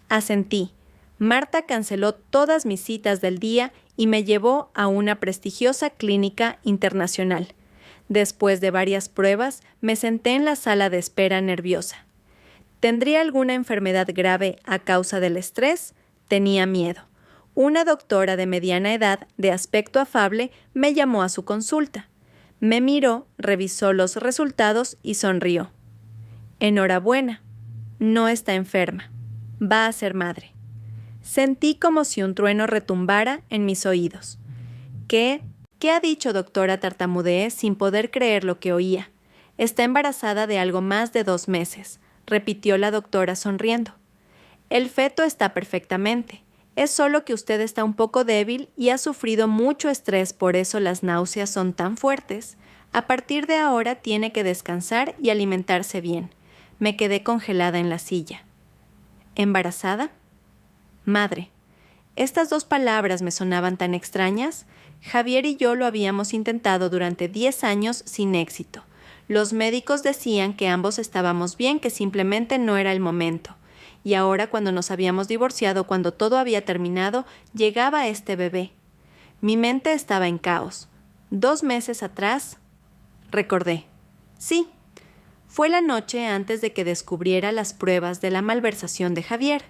Asentí. Marta canceló todas mis citas del día y me llevó a una prestigiosa clínica internacional. Después de varias pruebas, me senté en la sala de espera nerviosa. ¿Tendría alguna enfermedad grave a causa del estrés? Tenía miedo. Una doctora de mediana edad, de aspecto afable, me llamó a su consulta. Me miró, revisó los resultados y sonrió. Enhorabuena. No está enferma. Va a ser madre. Sentí como si un trueno retumbara en mis oídos. ¿Qué ha dicho, doctora? Tartamudeé sin poder creer lo que oía. Está embarazada de algo más de 2 meses, repitió la doctora sonriendo. El feto está perfectamente. Es solo que usted está un poco débil y ha sufrido mucho estrés, por eso las náuseas son tan fuertes. A partir de ahora tiene que descansar y alimentarse bien. Me quedé congelada en la silla. ¿Embarazada? Madre. Estas 2 palabras me sonaban tan extrañas. Javier y yo lo habíamos intentado durante 10 años sin éxito. Los médicos decían que ambos estábamos bien, que simplemente no era el momento. y ahora cuando nos habíamos divorciado, cuando todo había terminado, llegaba este bebé. Mi mente estaba en caos. 2 meses atrás, recordé. Sí, fue la noche antes de que descubriera las pruebas de la malversación de Javier.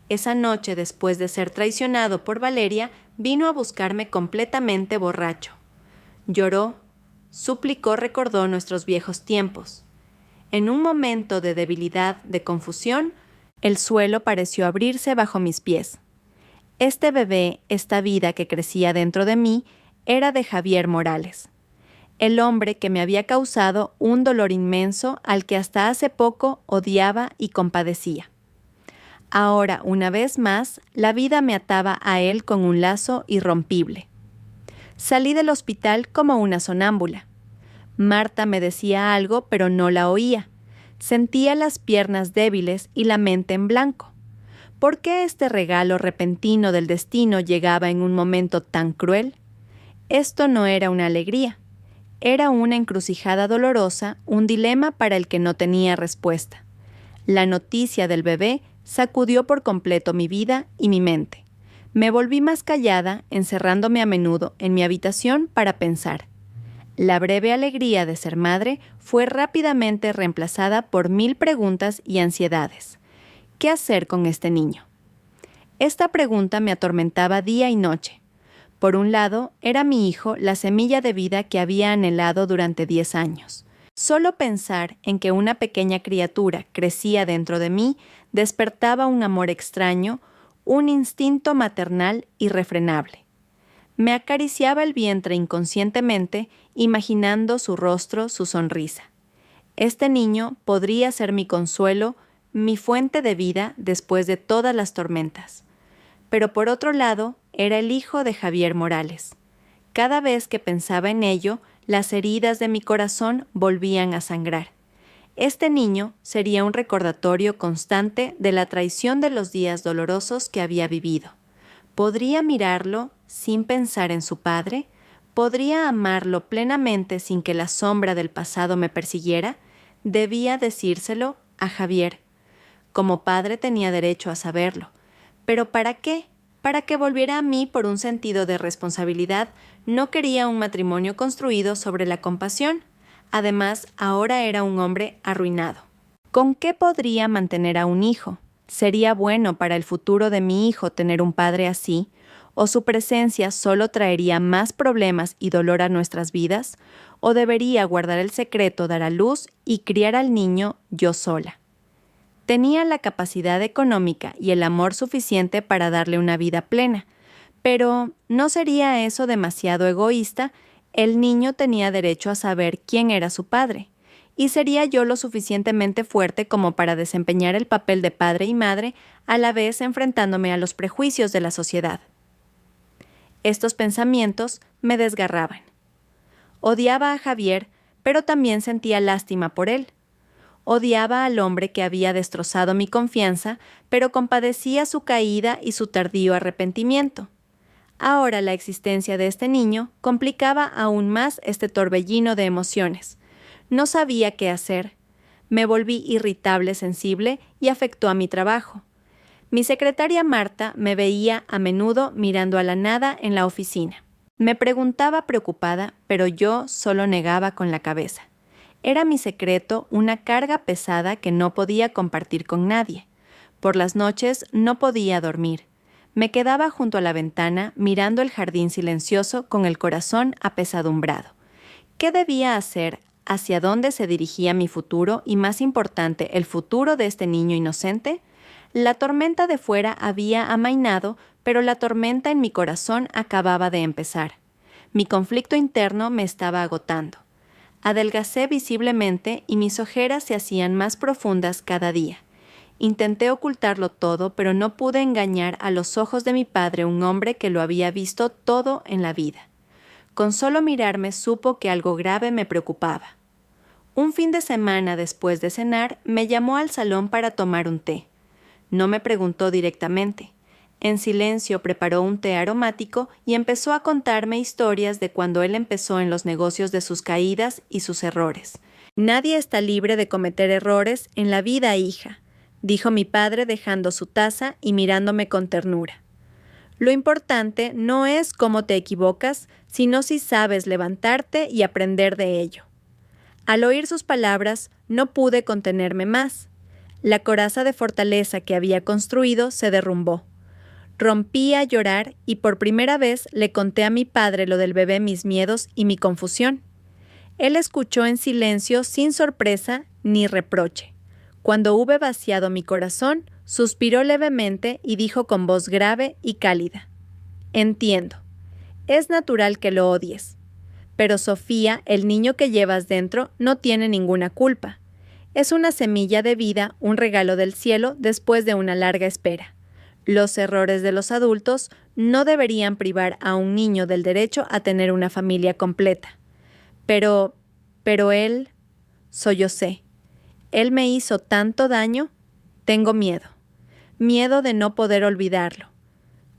Esa noche, después de ser traicionado por Valeria, vino a buscarme completamente borracho. Lloró, suplicó, recordó nuestros viejos tiempos. En un momento de debilidad, de confusión, el suelo pareció abrirse bajo mis pies. Este bebé, esta vida que crecía dentro de mí, era de Javier Morales, el hombre que me había causado un dolor inmenso al que hasta hace poco odiaba y compadecía. Ahora, una vez más, la vida me ataba a él con un lazo irrompible. Salí del hospital como una sonámbula. Marta me decía algo, pero no la oía. Sentía las piernas débiles y la mente en blanco. ¿Por qué este regalo repentino del destino llegaba en un momento tan cruel? Esto no era una alegría. Era una encrucijada dolorosa, un dilema para el que no tenía respuesta. La noticia del bebé sacudió por completo mi vida y mi mente. Me volví más callada, encerrándome a menudo en mi habitación para pensar. La breve alegría de ser madre fue rápidamente reemplazada por 1000 preguntas y ansiedades. ¿Qué hacer con este niño? Esta pregunta me atormentaba día y noche. Por un lado, era mi hijo la semilla de vida que había anhelado durante 10 años. Solo pensar en que una pequeña criatura crecía dentro de mí despertaba un amor extraño, un instinto maternal irrefrenable. Me acariciaba el vientre inconscientemente, imaginando su rostro, su sonrisa. Este niño podría ser mi consuelo, mi fuente de vida después de todas las tormentas. Pero por otro lado, era el hijo de Javier Morales. Cada vez que pensaba en ello, las heridas de mi corazón volvían a sangrar. Este niño sería un recordatorio constante de la traición de los días dolorosos que había vivido. ¿Podría mirarlo sin pensar en su padre? ¿Podría amarlo plenamente sin que la sombra del pasado me persiguiera? Debía decírselo a Javier. Como padre tenía derecho a saberlo. ¿Pero para qué? Para que volviera a mí por un sentido de responsabilidad. No quería un matrimonio construido sobre la compasión. Además, ahora era un hombre arruinado. ¿Con qué podría mantener a un hijo? ¿Sería bueno para el futuro de mi hijo tener un padre así? ¿O su presencia solo traería más problemas y dolor a nuestras vidas? ¿O debería guardar el secreto, dar a luz y criar al niño yo sola? Tenía la capacidad económica y el amor suficiente para darle una vida plena, pero ¿no sería eso demasiado egoísta? El niño tenía derecho a saber quién era su padre, y sería yo lo suficientemente fuerte como para desempeñar el papel de padre y madre, a la vez enfrentándome a los prejuicios de la sociedad. Estos pensamientos me desgarraban. Odiaba a Javier, pero también sentía lástima por él. Odiaba al hombre que había destrozado mi confianza, pero compadecía su caída y su tardío arrepentimiento. Ahora la existencia de este niño complicaba aún más este torbellino de emociones. No sabía qué hacer. Me volví irritable, sensible y afectó a mi trabajo. Mi secretaria Marta me veía a menudo mirando a la nada en la oficina. Me preguntaba preocupada, pero yo solo negaba con la cabeza. Era mi secreto una carga pesada que no podía compartir con nadie. Por las noches no podía dormir. Me quedaba junto a la ventana mirando el jardín silencioso con el corazón apesadumbrado. ¿Qué debía hacer? ¿Hacia dónde se dirigía mi futuro y, más importante, el futuro de este niño inocente? La tormenta de fuera había amainado, pero la tormenta en mi corazón acababa de empezar. Mi conflicto interno me estaba agotando. Adelgacé visiblemente y mis ojeras se hacían más profundas cada día. Intenté ocultarlo todo, pero no pude engañar a los ojos de mi padre, un hombre que lo había visto todo en la vida. Con solo mirarme supo que algo grave me preocupaba. Un fin de semana después de cenar, me llamó al salón para tomar un té. No me preguntó directamente. En silencio preparó un té aromático y empezó a contarme historias de cuando él empezó en los negocios, de sus caídas y sus errores. Nadie está libre de cometer errores en la vida, hija. dijo mi padre dejando su taza y mirándome con ternura. Lo importante no es cómo te equivocas, sino si sabes levantarte y aprender de ello. Al oír sus palabras, no pude contenerme más. La coraza de fortaleza que había construido se derrumbó. Rompí a llorar y por primera vez le conté a mi padre lo del bebé, mis miedos y mi confusión. Él escuchó en silencio, sin sorpresa ni reproche. Cuando hube vaciado mi corazón, suspiró levemente y dijo con voz grave y cálida: «Entiendo. Es natural que lo odies. Pero Sofía, el niño que llevas dentro, no tiene ninguna culpa. Es una semilla de vida, un regalo del cielo después de una larga espera. Los errores de los adultos no deberían privar a un niño del derecho a tener una familia completa. Pero él, sollocé. Él me hizo tanto daño. Tengo miedo. Miedo de no poder olvidarlo.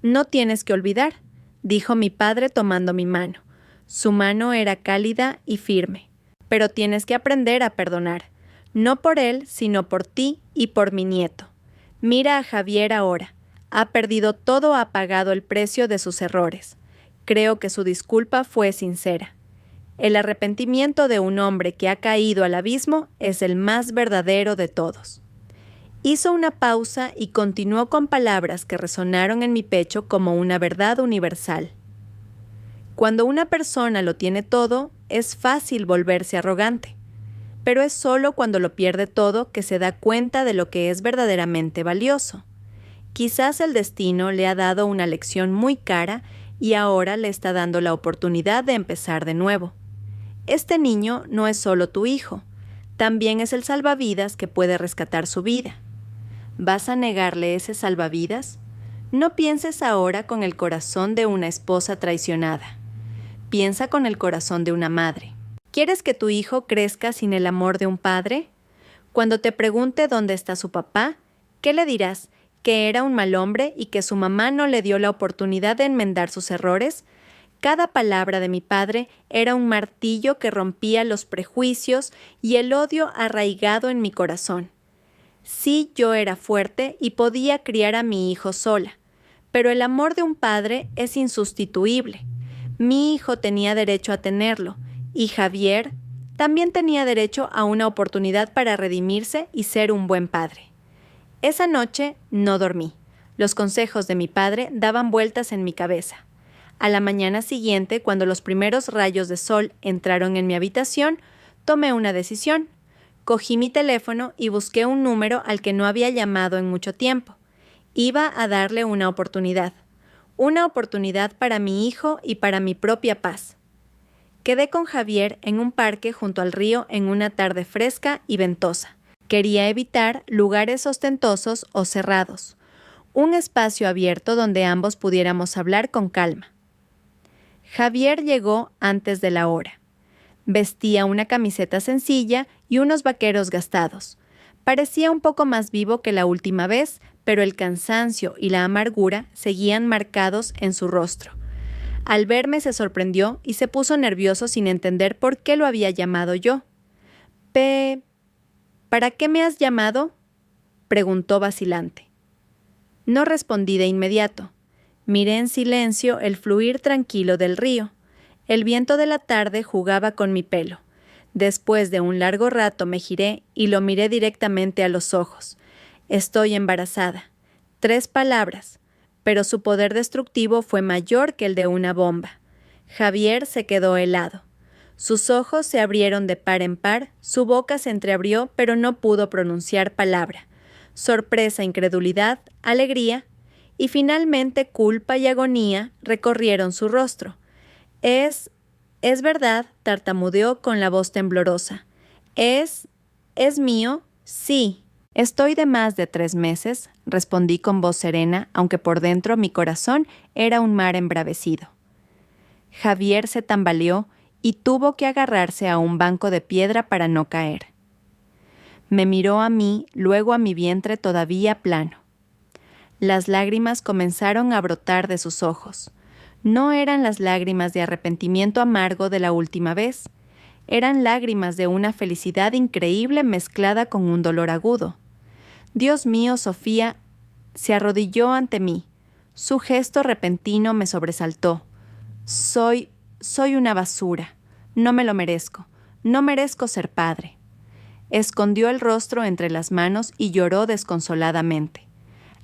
No tienes que olvidar», dijo mi padre tomando mi mano. Su mano era cálida y firme. «Pero tienes que aprender a perdonar. No por él, sino por ti y por mi nieto. Mira a Javier ahora. Ha perdido todo, ha pagado el precio de sus errores. Creo que su disculpa fue sincera. El arrepentimiento de un hombre que ha caído al abismo es el más verdadero de todos». Hizo una pausa y continuó con palabras que resonaron en mi pecho como una verdad universal. Cuando una persona lo tiene todo, es fácil volverse arrogante. Pero es solo cuando lo pierde todo que se da cuenta de lo que es verdaderamente valioso. Quizás el destino le ha dado una lección muy cara y ahora le está dando la oportunidad de empezar de nuevo. Este niño no es solo tu hijo, también es el salvavidas que puede rescatar su vida. ¿Vas a negarle ese salvavidas? No pienses ahora con el corazón de una esposa traicionada. Piensa con el corazón de una madre. ¿Quieres que tu hijo crezca sin el amor de un padre? Cuando te pregunte dónde está su papá, ¿qué le dirás? ¿Que era un mal hombre y que su mamá no le dio la oportunidad de enmendar sus errores? Cada palabra de mi padre era un martillo que rompía los prejuicios y el odio arraigado en mi corazón. Sí, yo era fuerte y podía criar a mi hijo sola, pero el amor de un padre es insustituible. Mi hijo tenía derecho a tenerlo, y Javier también tenía derecho a una oportunidad para redimirse y ser un buen padre. Esa noche no dormí. Los consejos de mi padre daban vueltas en mi cabeza. A la mañana siguiente, cuando los primeros rayos de sol entraron en mi habitación, tomé una decisión. Cogí mi teléfono y busqué un número al que no había llamado en mucho tiempo. Iba a darle una oportunidad para mi hijo y para mi propia paz. Quedé con Javier en un parque junto al río en una tarde fresca y ventosa. Quería evitar lugares ostentosos o cerrados, un espacio abierto donde ambos pudiéramos hablar con calma. Javier llegó antes de la hora. Vestía una camiseta sencilla y unos vaqueros gastados. Parecía un poco más vivo que la última vez, pero el cansancio y la amargura seguían marcados en su rostro. Al verme se sorprendió y se puso nervioso sin entender por qué lo había llamado yo. ¿Para qué me has llamado?, preguntó vacilante. No respondí de inmediato. Miré en silencio el fluir tranquilo del río. El viento de la tarde jugaba con mi pelo. Después de un largo rato me giré y lo miré directamente a los ojos. Estoy embarazada. 3 palabras, pero su poder destructivo fue mayor que el de una bomba. Javier se quedó helado. Sus ojos se abrieron de par en par, su boca se entreabrió, pero no pudo pronunciar palabra. Sorpresa, incredulidad, alegría, y finalmente culpa y agonía recorrieron su rostro. Es verdad, tartamudeó con la voz temblorosa. ¿Es mío? Sí. Estoy de más de 3 meses, respondí con voz serena, aunque por dentro mi corazón era un mar embravecido. Javier se tambaleó y tuvo que agarrarse a un banco de piedra para no caer. Me miró a mí, luego a mi vientre todavía plano. Las lágrimas comenzaron a brotar de sus ojos. No eran las lágrimas de arrepentimiento amargo de la última vez. Eran lágrimas de una felicidad increíble mezclada con un dolor agudo. Dios mío, Sofía se arrodilló ante mí. Su gesto repentino me sobresaltó. Soy una basura. No me lo merezco. No merezco ser padre. Escondió el rostro entre las manos y lloró desconsoladamente.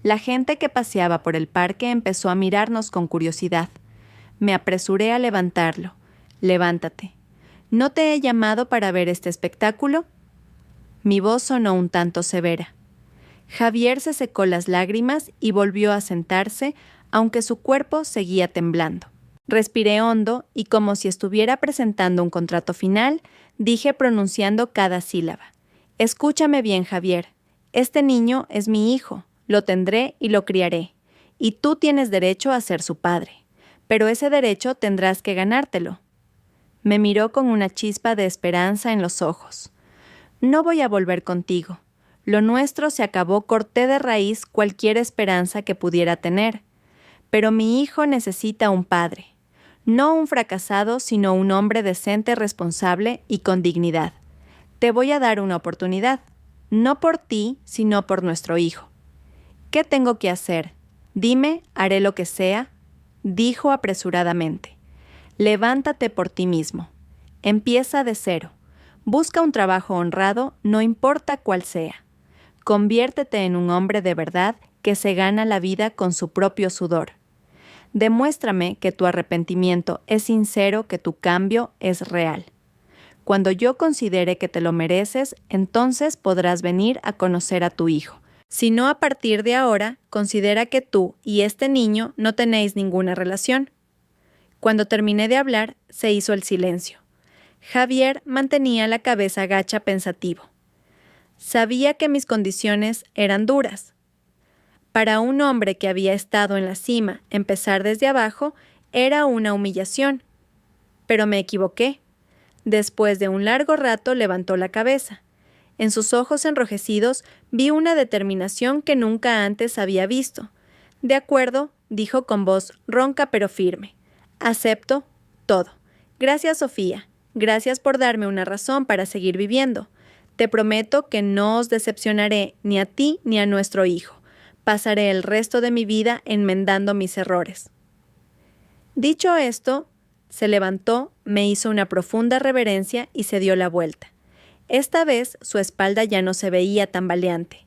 La gente que paseaba por el parque empezó a mirarnos con curiosidad. Me apresuré a levantarlo. Levántate. ¿No te he llamado para ver este espectáculo? Mi voz sonó un tanto severa. Javier se secó las lágrimas y volvió a sentarse, aunque su cuerpo seguía temblando. Respiré hondo y, como si estuviera presentando un contrato final, dije pronunciando cada sílaba. Escúchame bien, Javier. Este niño es mi hijo. Lo tendré y lo criaré. Y tú tienes derecho a ser su padre. Pero ese derecho tendrás que ganártelo. Me miró con una chispa de esperanza en los ojos. No voy a volver contigo. Lo nuestro se acabó, corté de raíz cualquier esperanza que pudiera tener. Pero mi hijo necesita un padre. No un fracasado, sino un hombre decente, responsable y con dignidad. Te voy a dar una oportunidad. No por ti, sino por nuestro hijo. ¿Qué tengo que hacer? Dime, haré lo que sea, dijo apresuradamente. Levántate por ti mismo. Empieza de cero. Busca un trabajo honrado, no importa cuál sea. Conviértete en un hombre de verdad que se gana la vida con su propio sudor. Demuéstrame que tu arrepentimiento es sincero, que tu cambio es real. Cuando yo considere que te lo mereces, entonces podrás venir a conocer a tu hijo. Si no, a partir de ahora, considera que tú y este niño no tenéis ninguna relación. Cuando terminé de hablar, se hizo el silencio. Javier mantenía la cabeza gacha pensativo. Sabía que mis condiciones eran duras. Para un hombre que había estado en la cima, empezar desde abajo era una humillación. Pero me equivoqué. Después de un largo rato levantó la cabeza. En sus ojos enrojecidos vi una determinación que nunca antes había visto. De acuerdo, dijo con voz ronca pero firme. Acepto todo. Gracias, Sofía. Gracias por darme una razón para seguir viviendo. Te prometo que no os decepcionaré ni a ti ni a nuestro hijo. Pasaré el resto de mi vida enmendando mis errores. Dicho esto, se levantó, me hizo una profunda reverencia y se dio la vuelta. Esta vez su espalda ya no se veía tambaleante.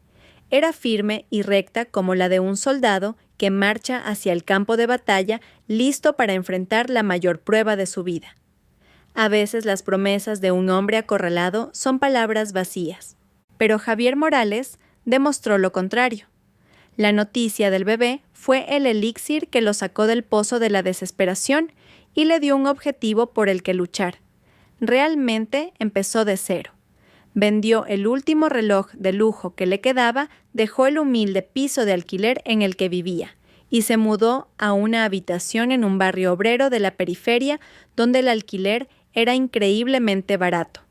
Era firme y recta como la de un soldado que marcha hacia el campo de batalla listo para enfrentar la mayor prueba de su vida. A veces las promesas de un hombre acorralado son palabras vacías, pero Javier Morales demostró lo contrario. La noticia del bebé fue el elixir que lo sacó del pozo de la desesperación y le dio un objetivo por el que luchar. Realmente empezó de cero. Vendió el último reloj de lujo que le quedaba, dejó el humilde piso de alquiler en el que vivía y se mudó a una habitación en un barrio obrero de la periferia donde el alquiler era increíblemente barato.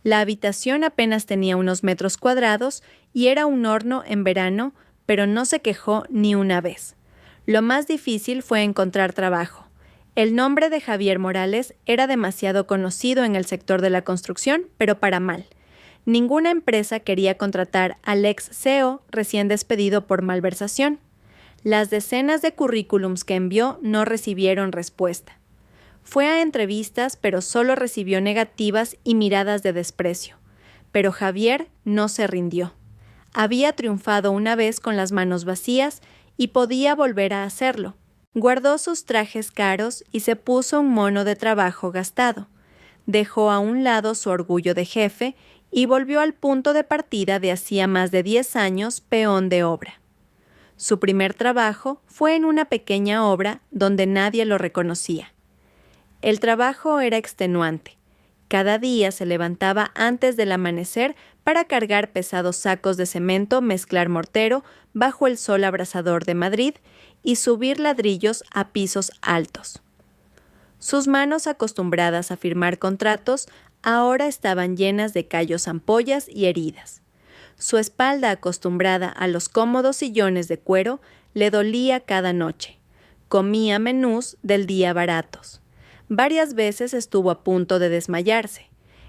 La habitación apenas tenía unos metros cuadrados y era un horno en verano, pero no se quejó ni una vez. Lo más difícil fue encontrar trabajo. El nombre de Javier Morales era demasiado conocido en el sector de la construcción, pero para mal. Ninguna empresa quería contratar al ex CEO recién despedido por malversación. Las decenas de currículums que envió no recibieron respuesta. Fue a entrevistas, pero solo recibió negativas y miradas de desprecio. Pero Javier no se rindió. Había triunfado una vez con las manos vacías y podía volver a hacerlo. Guardó sus trajes caros y se puso un mono de trabajo gastado. Dejó a un lado su orgullo de jefe y volvió al punto de partida de hacía más de 10 años, peón de obra. Su primer trabajo fue en una pequeña obra donde nadie lo reconocía. El trabajo era extenuante. Cada día se levantaba antes del amanecer para cargar pesados sacos de cemento, mezclar mortero bajo el sol abrasador de Madrid y subir ladrillos a pisos altos. Sus manos, acostumbradas a firmar contratos, ahora estaban llenas de callos, ampollas y heridas. Su espalda, acostumbrada a los cómodos sillones de cuero, le dolía cada noche. Comía menús del día baratos. Varias veces estuvo a punto de desmayarse.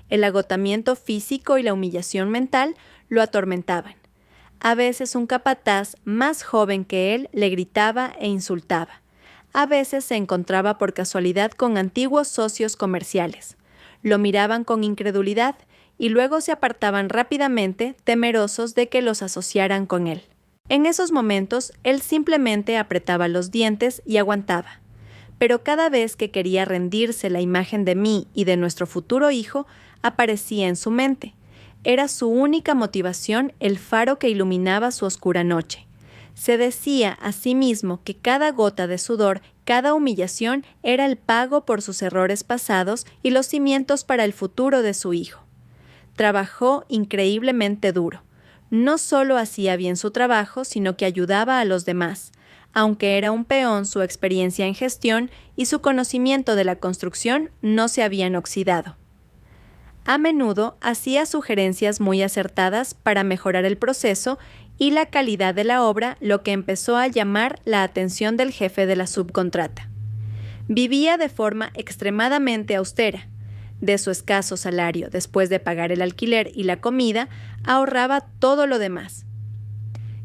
El agotamiento físico y la humillación mental lo atormentaban. A veces un capataz más joven que él le gritaba e insultaba. A veces se encontraba por casualidad con antiguos socios comerciales. Lo miraban con incredulidad y luego se apartaban rápidamente, temerosos de que los asociaran con él. En esos momentos, él simplemente apretaba los dientes y aguantaba. Pero cada vez que quería rendirse la imagen de mí y de nuestro futuro hijo, aparecía en su mente. Era su única motivación, el faro que iluminaba su oscura noche. Se decía a sí mismo que cada gota de sudor, cada humillación era el pago por sus errores pasados y los cimientos para el futuro de su hijo. Trabajó increíblemente duro. No solo hacía bien su trabajo, sino que ayudaba a los demás. Aunque era un peón, su experiencia en gestión y su conocimiento de la construcción no se habían oxidado. A menudo hacía sugerencias muy acertadas para mejorar el proceso y la calidad de la obra, lo que empezó a llamar la atención del jefe de la subcontrata. Vivía de forma extremadamente austera. De su escaso salario, después de pagar el alquiler y la comida, ahorraba todo lo demás.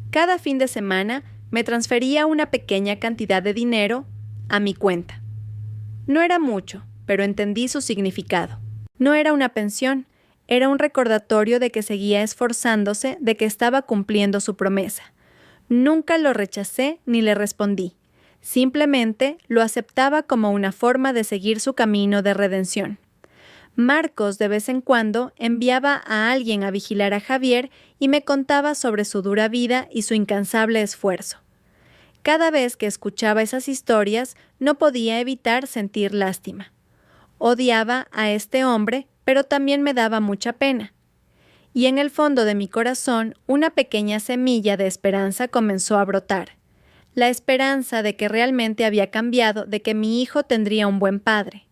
Cada fin de semana me transfería una pequeña cantidad de dinero a mi cuenta. No era mucho, pero entendí su significado. No era una pensión, era un recordatorio de que seguía esforzándose, de que estaba cumpliendo su promesa. Nunca lo rechacé ni le respondí. Simplemente lo aceptaba como una forma de seguir su camino de redención. Marcos de vez en cuando enviaba a alguien a vigilar a Javier y me contaba sobre su dura vida y su incansable esfuerzo. Cada vez que escuchaba esas historias, no podía evitar sentir lástima. Odiaba a este hombre, pero también me daba mucha pena. Y en el fondo de mi corazón, una pequeña semilla de esperanza comenzó a brotar. La esperanza de que realmente había cambiado, de que mi hijo tendría un buen padre.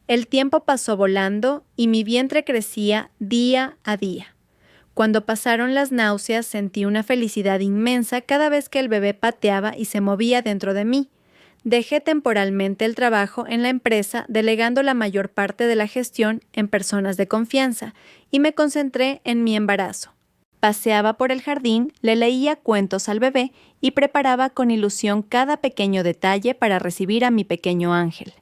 El tiempo pasó volando y mi vientre crecía día a día. Cuando pasaron las náuseas, sentí una felicidad inmensa cada vez que el bebé pateaba y se movía dentro de mí. Dejé temporalmente el trabajo en la empresa, delegando la mayor parte de la gestión en personas de confianza, y me concentré en mi embarazo. Paseaba por el jardín, le leía cuentos al bebé y preparaba con ilusión cada pequeño detalle para recibir a mi pequeño ángel.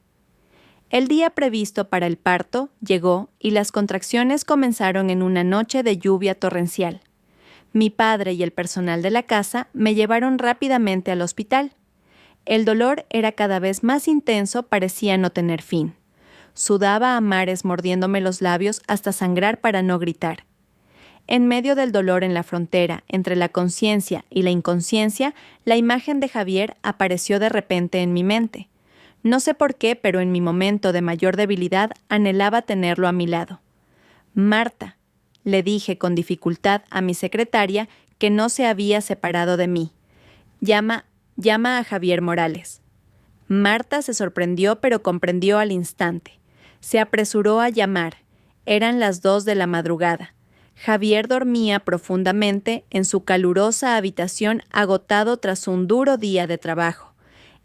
El día previsto para el parto llegó y las contracciones comenzaron en una noche de lluvia torrencial. Mi padre y el personal de la casa me llevaron rápidamente al hospital. El dolor era cada vez más intenso, parecía no tener fin. Sudaba a mares mordiéndome los labios hasta sangrar para no gritar. En medio del dolor en la frontera entre la conciencia y la inconsciencia, la imagen de Javier apareció de repente en mi mente. No sé por qué, pero en mi momento de mayor debilidad anhelaba tenerlo a mi lado. «Marta», le dije con dificultad a mi secretaria que no se había separado de mí. Llama a Javier Morales». Marta se sorprendió, pero comprendió al instante. Se apresuró a llamar. Eran las 2 de la madrugada. Javier dormía profundamente en su calurosa habitación, agotado tras un duro día de trabajo.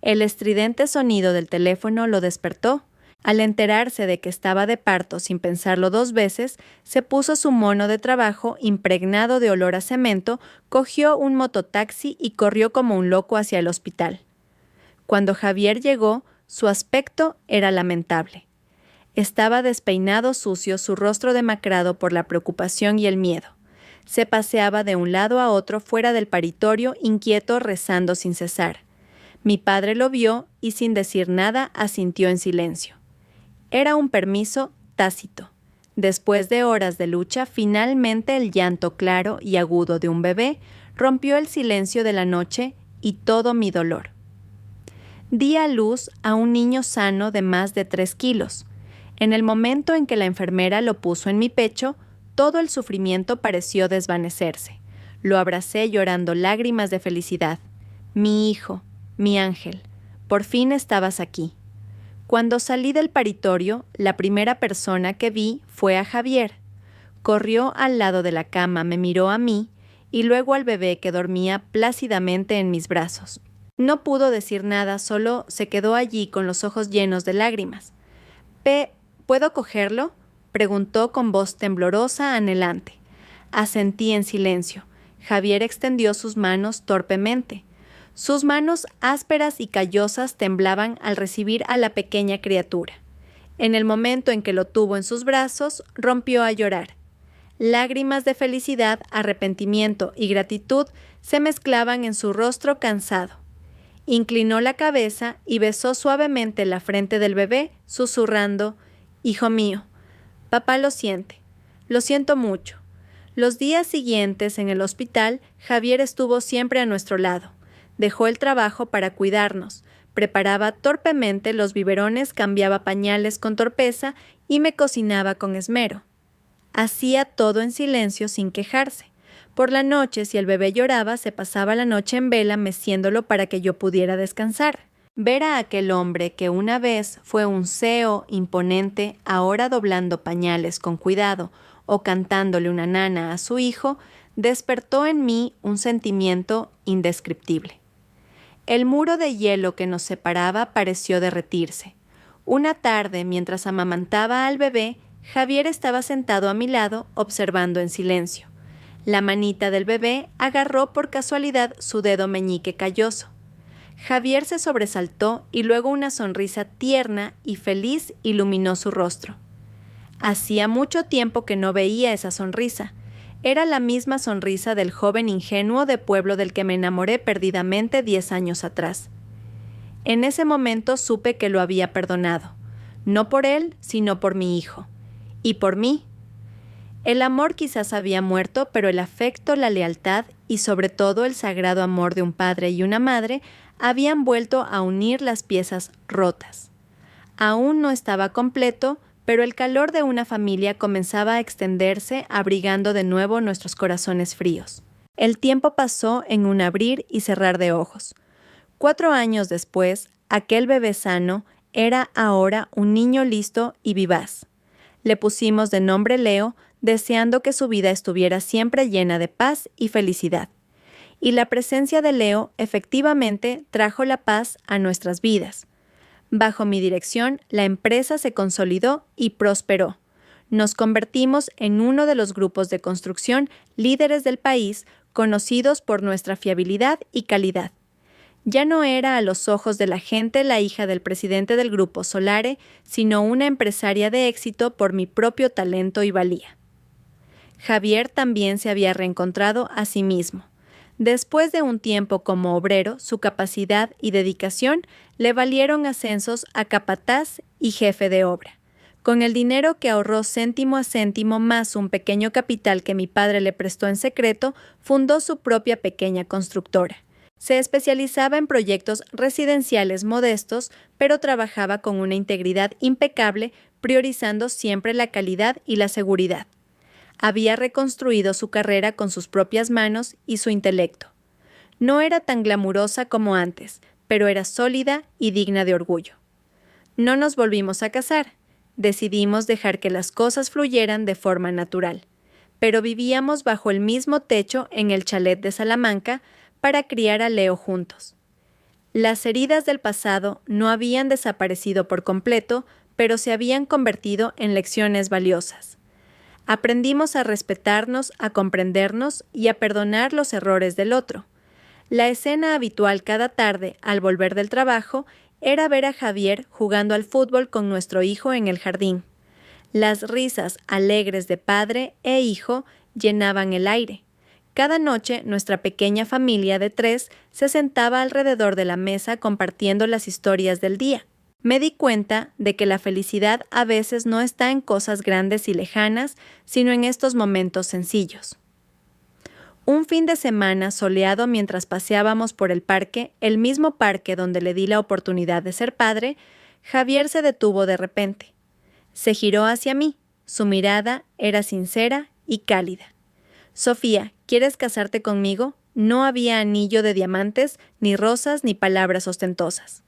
El estridente sonido del teléfono lo despertó. Al enterarse de que estaba de parto sin pensarlo 2 veces, se puso su mono de trabajo impregnado de olor a cemento, cogió un mototaxi y corrió como un loco hacia el hospital. Cuando Javier llegó, su aspecto era lamentable. Estaba despeinado, sucio, su rostro demacrado por la preocupación y el miedo. Se paseaba de un lado a otro fuera del paritorio, inquieto, rezando sin cesar. Mi padre lo vio y sin decir nada asintió en silencio. Era un permiso tácito. Después de horas de lucha, finalmente el llanto claro y agudo de un bebé rompió el silencio de la noche y todo mi dolor. Di a luz a un niño sano de más de 3 kilos. En el momento en que la enfermera lo puso en mi pecho, todo el sufrimiento pareció desvanecerse. Lo abracé llorando lágrimas de felicidad. Mi hijo, mi ángel, por fin estabas aquí. Cuando salí del paritorio, la primera persona que vi fue a Javier. Corrió al lado de la cama, me miró a mí y luego al bebé que dormía plácidamente en mis brazos. No pudo decir nada, solo se quedó allí con los ojos llenos de lágrimas. ¿Puedo cogerlo?, preguntó con voz temblorosa, anhelante. Asentí en silencio. Javier extendió sus manos torpemente. Sus manos ásperas y callosas temblaban al recibir a la pequeña criatura. En el momento en que lo tuvo en sus brazos, rompió a llorar. Lágrimas de felicidad, arrepentimiento y gratitud se mezclaban en su rostro cansado. Inclinó la cabeza y besó suavemente la frente del bebé, susurrando: «Hijo mío, papá lo siento mucho». Los días siguientes en el hospital, Javier estuvo siempre a nuestro lado. Dejó el trabajo para cuidarnos, preparaba torpemente los biberones, cambiaba pañales con torpeza y me cocinaba con esmero. Hacía todo en silencio sin quejarse. Por la noche, si el bebé lloraba, se pasaba la noche en vela meciéndolo para que yo pudiera descansar. Ver a aquel hombre que una vez fue un CEO imponente, ahora doblando pañales con cuidado o cantándole una nana a su hijo, despertó en mí un sentimiento indescriptible. El muro de hielo que nos separaba pareció derretirse. Una tarde, mientras amamantaba al bebé, Javier estaba sentado a mi lado, observando en silencio. La manita del bebé agarró por casualidad su dedo meñique calloso. Javier se sobresaltó y luego una sonrisa tierna y feliz iluminó su rostro. Hacía mucho tiempo que no veía esa sonrisa. Era la misma sonrisa del joven ingenuo de pueblo del que me enamoré perdidamente 10 años atrás. En ese momento supe que lo había perdonado, no por él, sino por mi hijo. Y por mí. El amor quizás había muerto, pero el afecto, la lealtad y sobre todo el sagrado amor de un padre y una madre habían vuelto a unir las piezas rotas. Aún no estaba completo, pero el calor de una familia comenzaba a extenderse, abrigando de nuevo nuestros corazones fríos. El tiempo pasó en un abrir y cerrar de ojos. 4 años después, aquel bebé sano era ahora un niño listo y vivaz. Le pusimos de nombre Leo, deseando que su vida estuviera siempre llena de paz y felicidad. Y la presencia de Leo efectivamente trajo la paz a nuestras vidas. Bajo mi dirección, la empresa se consolidó y prosperó. Nos convertimos en uno de los grupos de construcción líderes del país, conocidos por nuestra fiabilidad y calidad. Ya no era a los ojos de la gente la hija del presidente del grupo Solare, sino una empresaria de éxito por mi propio talento y valía. Javier también se había reencontrado a sí mismo. Después de un tiempo como obrero, su capacidad y dedicación le valieron ascensos a capataz y jefe de obra. Con el dinero que ahorró céntimo a céntimo más un pequeño capital que mi padre le prestó en secreto, fundó su propia pequeña constructora. Se especializaba en proyectos residenciales modestos, pero trabajaba con una integridad impecable, priorizando siempre la calidad y la seguridad. Había reconstruido su carrera con sus propias manos y su intelecto. No era tan glamurosa como antes, pero era sólida y digna de orgullo. No nos volvimos a casar. Decidimos dejar que las cosas fluyeran de forma natural. Pero vivíamos bajo el mismo techo en el chalet de Salamanca para criar a Leo juntos. Las heridas del pasado no habían desaparecido por completo, pero se habían convertido en lecciones valiosas. Aprendimos a respetarnos, a comprendernos y a perdonar los errores del otro. La escena habitual cada tarde, al volver del trabajo, era ver a Javier jugando al fútbol con nuestro hijo en el jardín. Las risas alegres de padre e hijo llenaban el aire. Cada noche, nuestra pequeña familia de 3 se sentaba alrededor de la mesa compartiendo las historias del día. Me di cuenta de que la felicidad a veces no está en cosas grandes y lejanas, sino en estos momentos sencillos. Un fin de semana soleado mientras paseábamos por el parque, el mismo parque donde le di la oportunidad de ser padre, Javier se detuvo de repente. Se giró hacia mí. Su mirada era sincera y cálida. «Sofía, ¿quieres casarte conmigo?» No había anillo de diamantes, ni rosas, ni palabras ostentosas.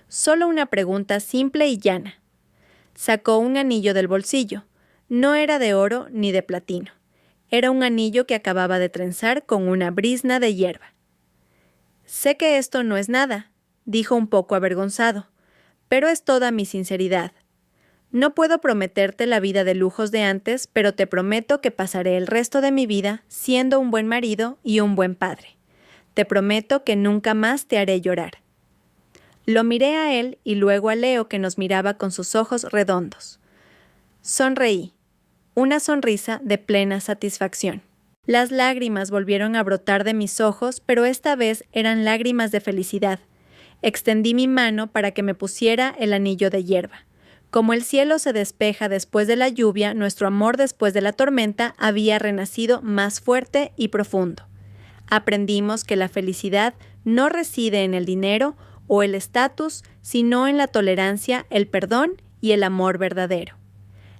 Solo una pregunta simple y llana. Sacó un anillo del bolsillo. No era de oro ni de platino. Era un anillo que acababa de trenzar con una brizna de hierba. «Sé que esto no es nada», dijo un poco avergonzado, «pero es toda mi sinceridad. No puedo prometerte la vida de lujos de antes, pero te prometo que pasaré el resto de mi vida siendo un buen marido y un buen padre. Te prometo que nunca más te haré llorar. Lo miré a él y luego a Leo, que nos miraba con sus ojos redondos. Sonreí, una sonrisa de plena satisfacción. Las lágrimas volvieron a brotar de mis ojos, pero esta vez eran lágrimas de felicidad. Extendí mi mano para que me pusiera el anillo de hierba. Como el cielo se despeja después de la lluvia, nuestro amor después de la tormenta había renacido más fuerte y profundo. Aprendimos que la felicidad no reside en el dinero o el estatus, sino en la tolerancia, el perdón y el amor verdadero.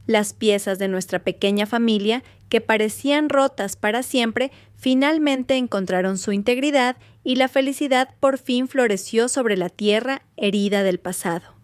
Las piezas de nuestra pequeña familia, que parecían rotas para siempre, finalmente encontraron su integridad y la felicidad por fin floreció sobre la tierra herida del pasado.